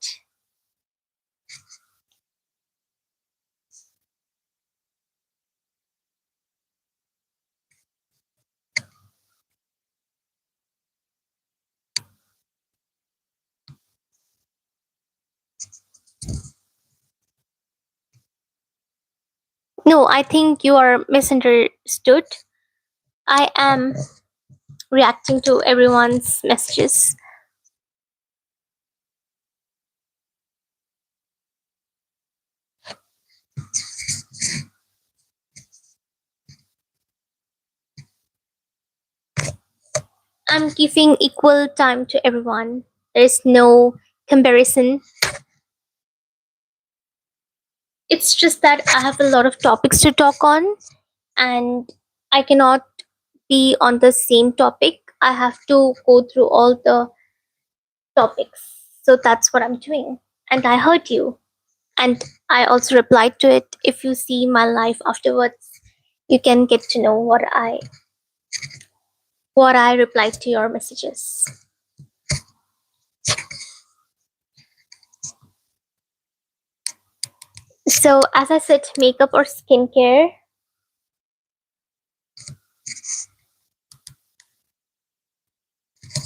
No, I think you are misunderstood. I am reacting to everyone's messages. I'm giving equal time to everyone. There's no comparison. It's just that I have a lot of topics to talk on, and I cannot be on the same topic. I have to go through all the topics. So that's what I'm doing. And I heard you. And I also replied to it. If you see my life afterwards, you can get to know what I replied to your messages. So as I said, makeup or skincare.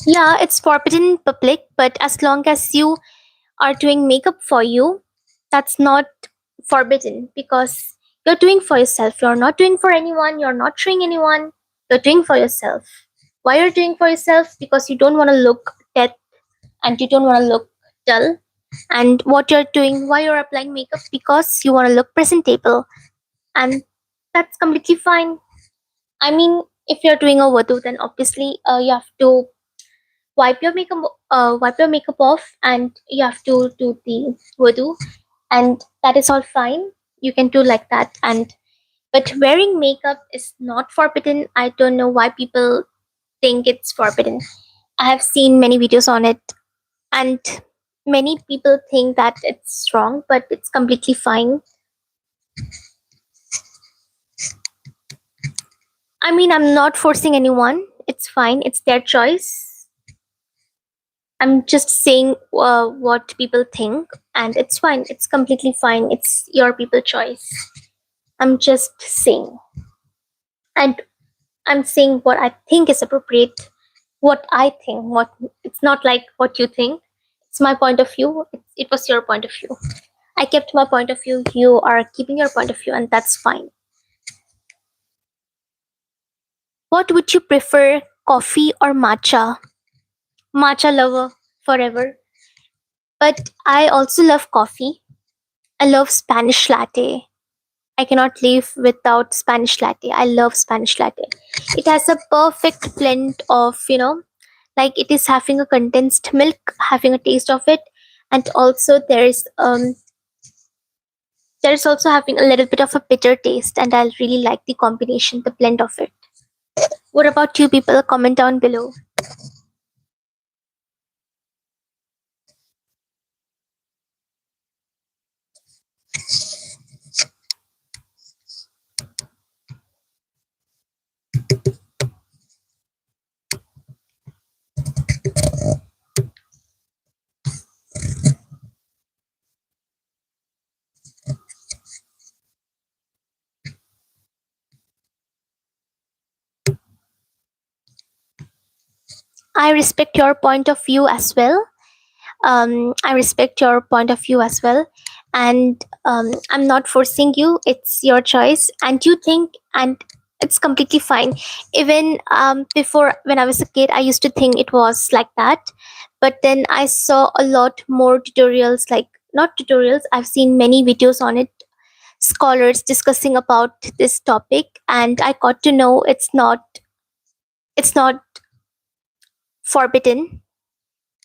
Yeah, it's forbidden in public, but as long as you are doing makeup for you, that's not forbidden because you're doing for yourself. You're not doing for anyone, you're not showing anyone, you're doing for yourself. Why you're doing for yourself? Because you don't want to look dead and you don't want to look dull. And what you're doing, why you're applying makeup? Because you want to look presentable. And that's completely fine. I mean, if you're doing a wadu, then obviously you have to wipe your makeup off, and you have to do the wudu, and that is all fine. You can do like that, and but wearing makeup is not forbidden. I don't know why people think it's forbidden. I have seen many videos on it, and many people think that it's wrong, but it's completely fine. I mean, I'm not forcing anyone. It's fine. It's their choice. I'm just saying what people think, and it's fine. It's completely fine. It's your people choice. I'm just saying, and I'm saying what I think is appropriate. What I think. What it's not like what you think. It's my point of view. It was your point of view. I kept my point of view. You are keeping your point of view, and that's fine. What would you prefer, coffee or matcha? Matcha lover forever. But I also love coffee. I love Spanish latte. I cannot live without Spanish latte. I love Spanish latte. It has a perfect blend of, like it is having a condensed milk, having a taste of it, and also there's also having a little bit of a bitter taste, and I really like the combination, the blend of it. What about you people? Comment down below. I respect your point of view as well. I respect your point of view as well. And I'm not forcing you, it's your choice. And you think, and it's completely fine. Even before, when I was a kid, I used to think it was like that. But then I saw a lot more tutorials, like not tutorials, I've seen many videos on it, scholars discussing about this topic, and I got to know it's not forbidden.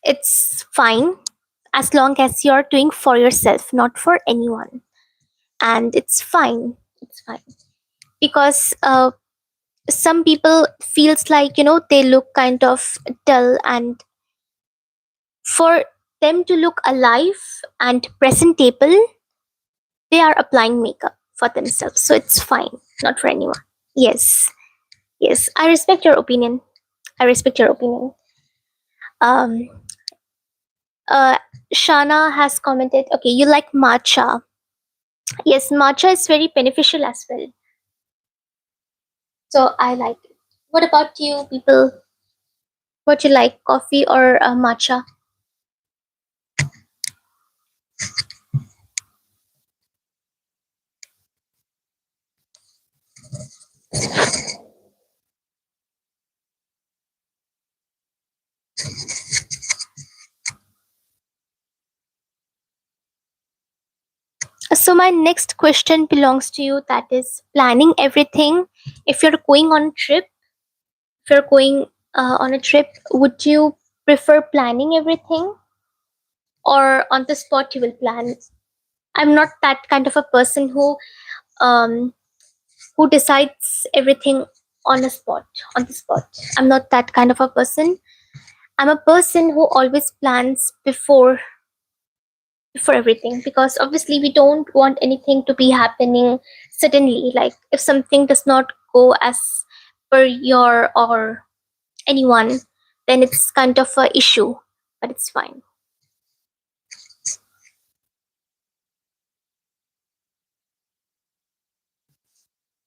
It's fine as long as you're doing for yourself, not for anyone. And it's fine. It's fine. Because some people feels like, they look kind of dull, and for them to look alive and presentable, they are applying makeup for themselves. So it's fine, not for anyone. Yes. Yes. I respect your opinion. I respect your opinion. Um uh Shana has commented, okay, you like matcha. Yes, matcha is very beneficial as well. So I like it. What about you people? What you like, coffee or matcha? So my next question belongs to you, that is planning everything. If you're going on a trip, if you're going on a trip, would you prefer planning everything, or on the spot you will plan? I'm not that kind of a person um who decides everything on a spot, on the spot. I'm not that kind of a person. I'm a person who always plans before everything, because obviously we don't want anything to be happening suddenly, like if something does not go as per your or anyone, then it's kind of a issue, but it's fine.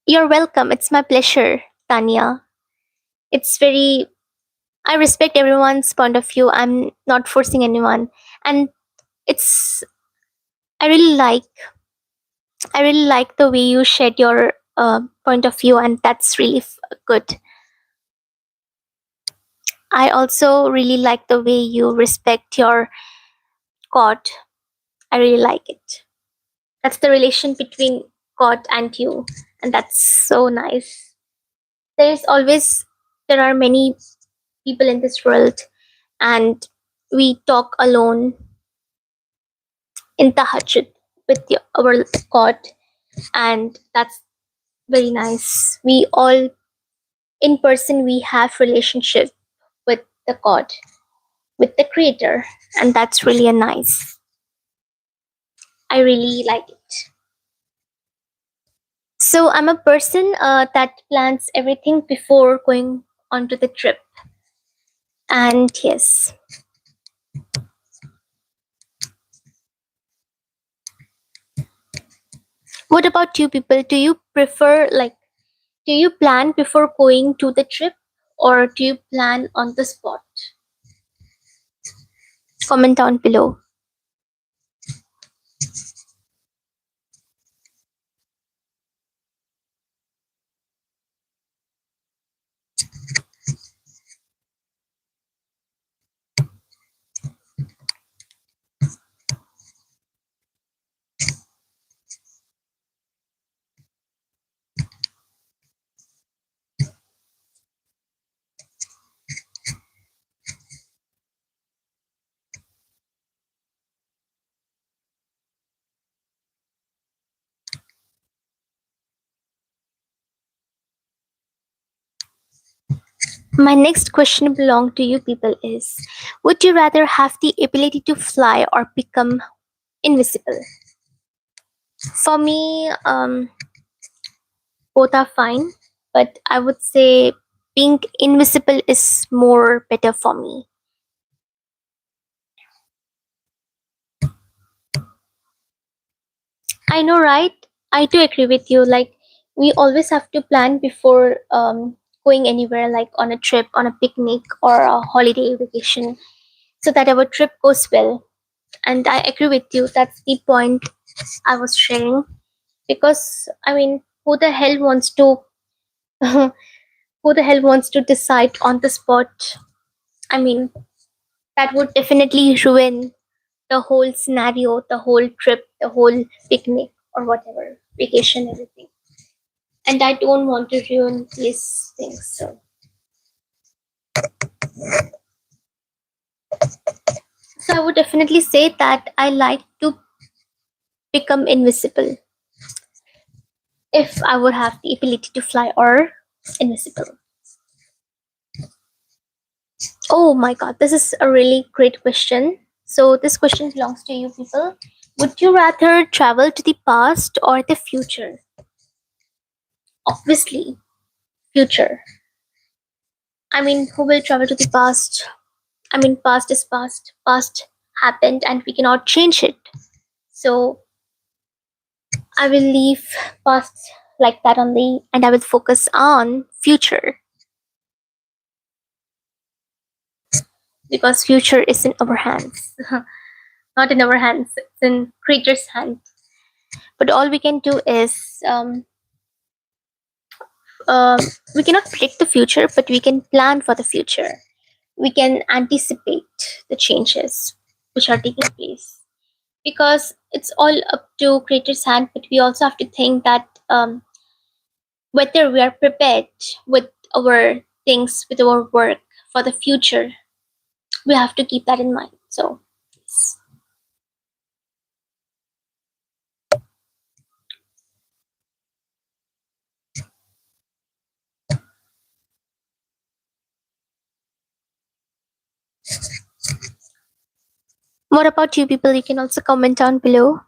You're welcome, it's my pleasure, Tanya. It's very, I respect everyone's point of view, I'm not forcing anyone. And it's, i really like I really like the way you shared your point of view, and that's really good. I also really like the way you respect your God. I really like it. That's the relation between God and you, and that's so nice. There's always there are many people in this world, and we talk alone in tahajjud with our God, and that's very nice. We all in person we have relationship with the God, with the Creator, and that's really a nice. I really like it. So I'm a person that plans everything before going onto the trip. And yes, what about you people? Do you prefer, like, do you plan before going to the trip, or do you plan on the spot? Comment down below. My next question belong to you people is, would you rather have the ability to fly or become invisible? For me, both are fine, but I would say being invisible is more better for me. I know, right? I do agree with you. Like, we always have to plan before going anywhere, like on a trip, on a picnic, or a holiday vacation, so that our trip goes well. And I agree with you. That's the point I was sharing. Because, I mean, who the hell wants to. who the hell wants to decide on the spot? I mean, that would definitely ruin the whole scenario, the whole trip, the whole picnic, or whatever, vacation, everything. And I don't want to ruin these things. So I would definitely say that I like to become invisible if I would have the ability to fly or invisible. Oh my god, this is a really great question. So this question belongs to you people. Would you rather travel to the past or the future? Obviously, future. I mean, who will travel to the past? I mean, past is past. Past happened and we cannot change it. So I will leave past like that only and I will focus on future because future is in our hands. Not in our hands, it's in creature's hand. But all we can do is uh, we cannot predict the future, but we can plan for the future. We can anticipate the changes which are taking place because it's all up to creator's hand, but we also have to think that whether we are prepared with our things, with our work for the future, we have to keep that in mind. So yes. What about you people? You can also comment down below.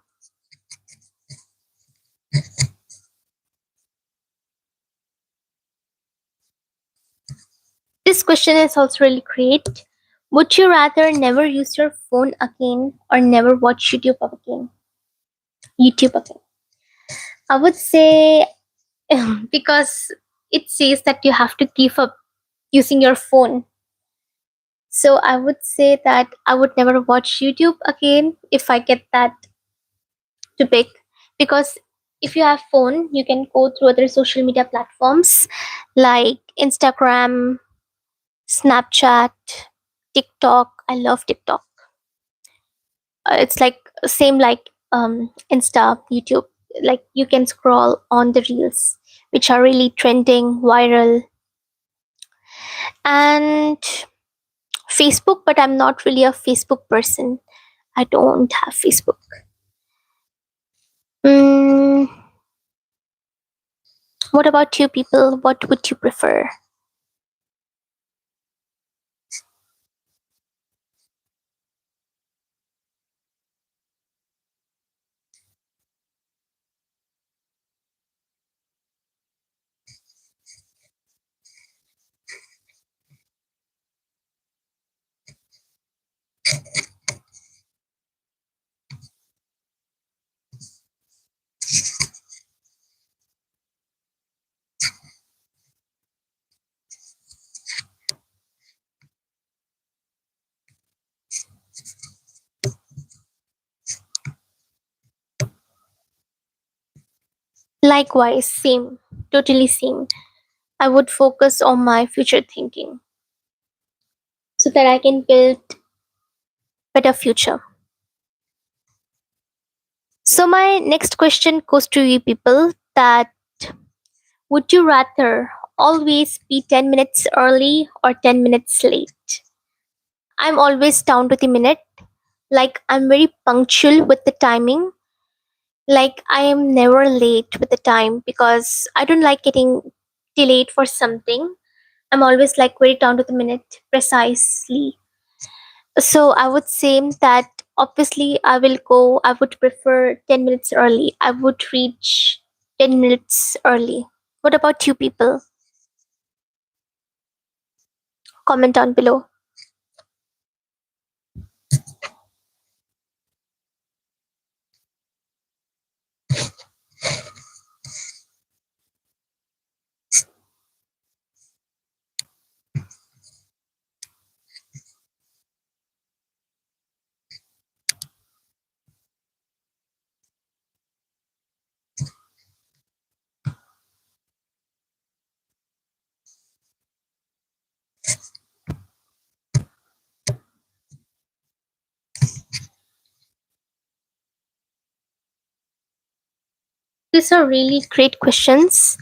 This question is also really great. Would you rather never use your phone again or never watch again? YouTube again. I would say because it says that you have to give up using your phone. So I would say that I would never watch YouTube again if I get that to pick because if you have phone, you can go through other social media platforms like Instagram, Snapchat, TikTok. I love TikTok. It's like same like Insta, YouTube. Like you can scroll on the reels which are really trending, viral, and Facebook. But I'm not really a Facebook person. I don't have Facebook. Mm, what about you people? What would you prefer? Likewise, same, totally same. I would focus on my future thinking so that I can build better future. So my next question goes to you people that would you rather always be 10 minutes early or 10 minutes late? I'm always down to the minute. Like I'm very punctual with the timing. Like I am never late with the time because I don't like getting delayed for something. I'm always like very down to the minute, precisely. So I would say that obviously I would prefer 10 minutes early. I would reach 10 minutes early. What about you people? Comment down below. These are really great questions.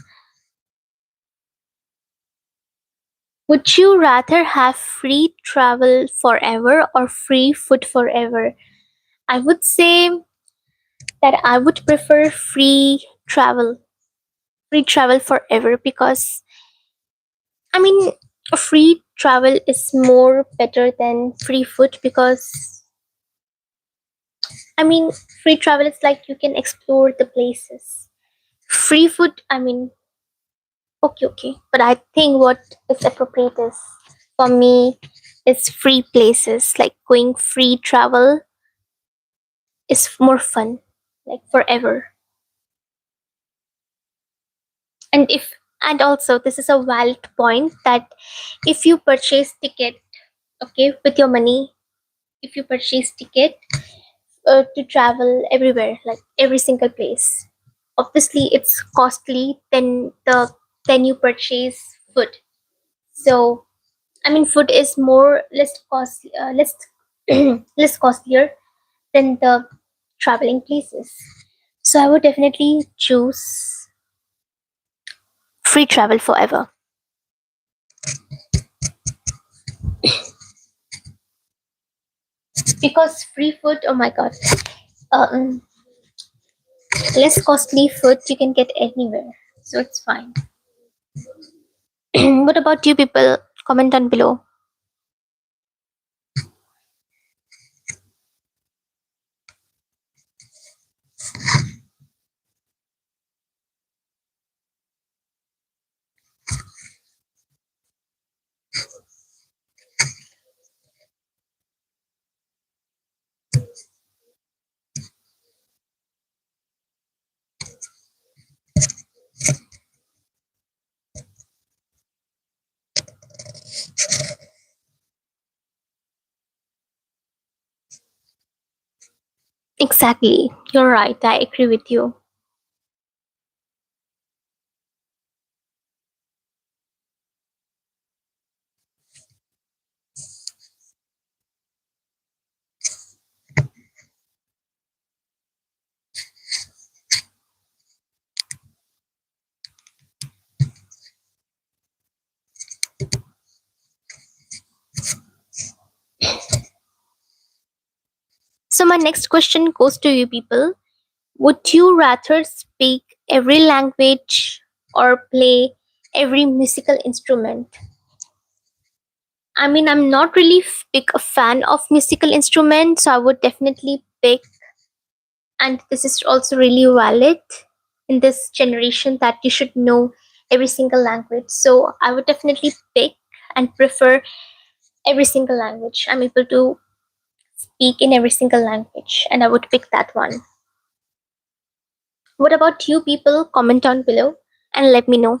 Would you rather have free travel forever or free food forever? I would say that I would prefer free travel forever because I mean, free travel is more better than free food because I mean, free travel is like you can explore the places. Free food, I mean, okay, okay, but I think what is appropriate is for me is free places like going free travel is more fun, like forever. And if and also this is a valid point that if you purchase ticket, okay, with your money, if you purchase ticket to travel everywhere, like every single place, obviously it's costly than you purchase food. So I mean, food is more less cost less less costlier than the traveling places. So I would definitely choose free travel forever. Because free food, oh my god, um, less costly food you can get anywhere, so it's fine. What about you people? Comment down below. Exactly, you're right, I agree with you. So my next question goes to you people. Would you rather speak every language or play every musical instrument? I mean, I'm not really big a fan of musical instruments, so I would definitely pick, and this is also really valid in this generation that you should know every single language. So I would definitely pick and prefer every single language. I'm able to speak in every single language, and I would pick that one. What about you people? Comment down below and let me know.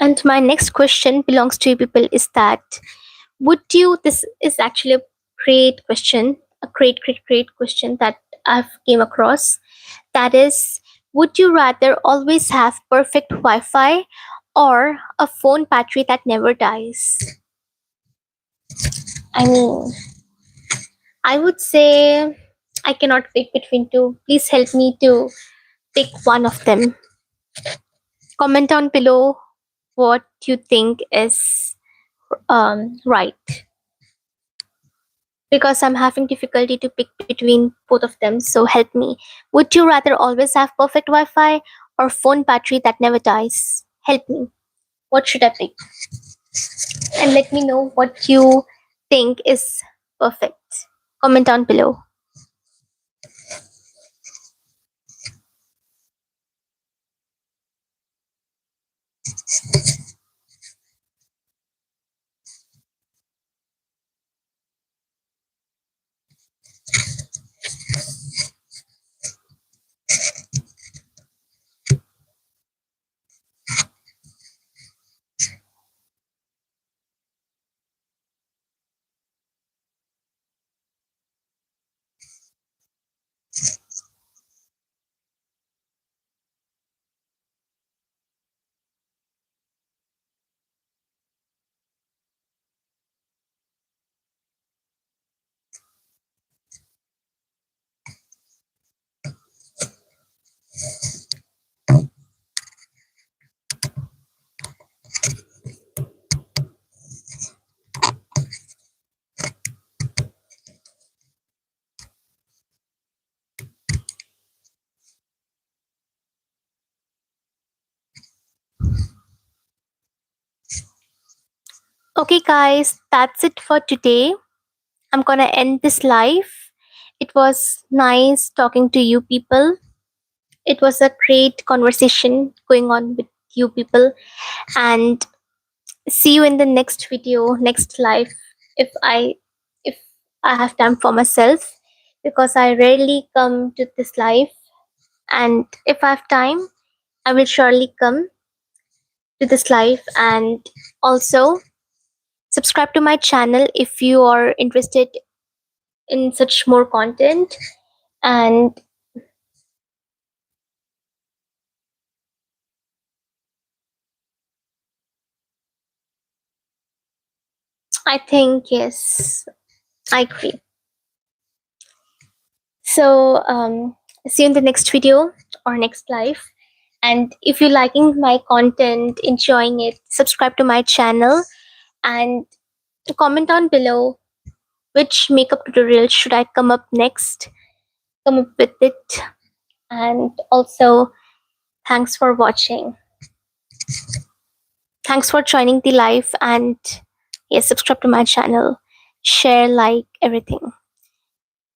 And my next question belongs to you people is that would you, this is actually a great question, a great question that I've came across. That is, would you rather always have perfect Wi-Fi or a phone battery that never dies? I mean, I would say I cannot pick between two. Please help me to pick one of them. Comment down below what you think is right, because I'm having difficulty to pick between both of them. So help me. Would you rather always have perfect Wi-Fi or phone battery that never dies? Help me. What should I pick? And let me know what you think is perfect. Comment down below. Okay, guys, that's it for today. I'm gonna end this live. It was nice talking to you people. It was a great conversation going on with you people. And see you in the next video, next live, if I have time for myself, because I rarely come to this live. And if I have time, I will surely come to this live. And also subscribe to my channel if you are interested in such more content. And I think, yes, I agree. So see you in the next video or next live. And if you're liking my content, enjoying it, subscribe to my channel and comment down below which makeup tutorial should I come up next, come up with it. And also, thanks for watching. Thanks for joining the live. And yes, subscribe to my channel, share, like, everything.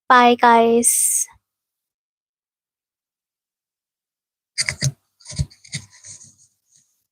Bye, guys.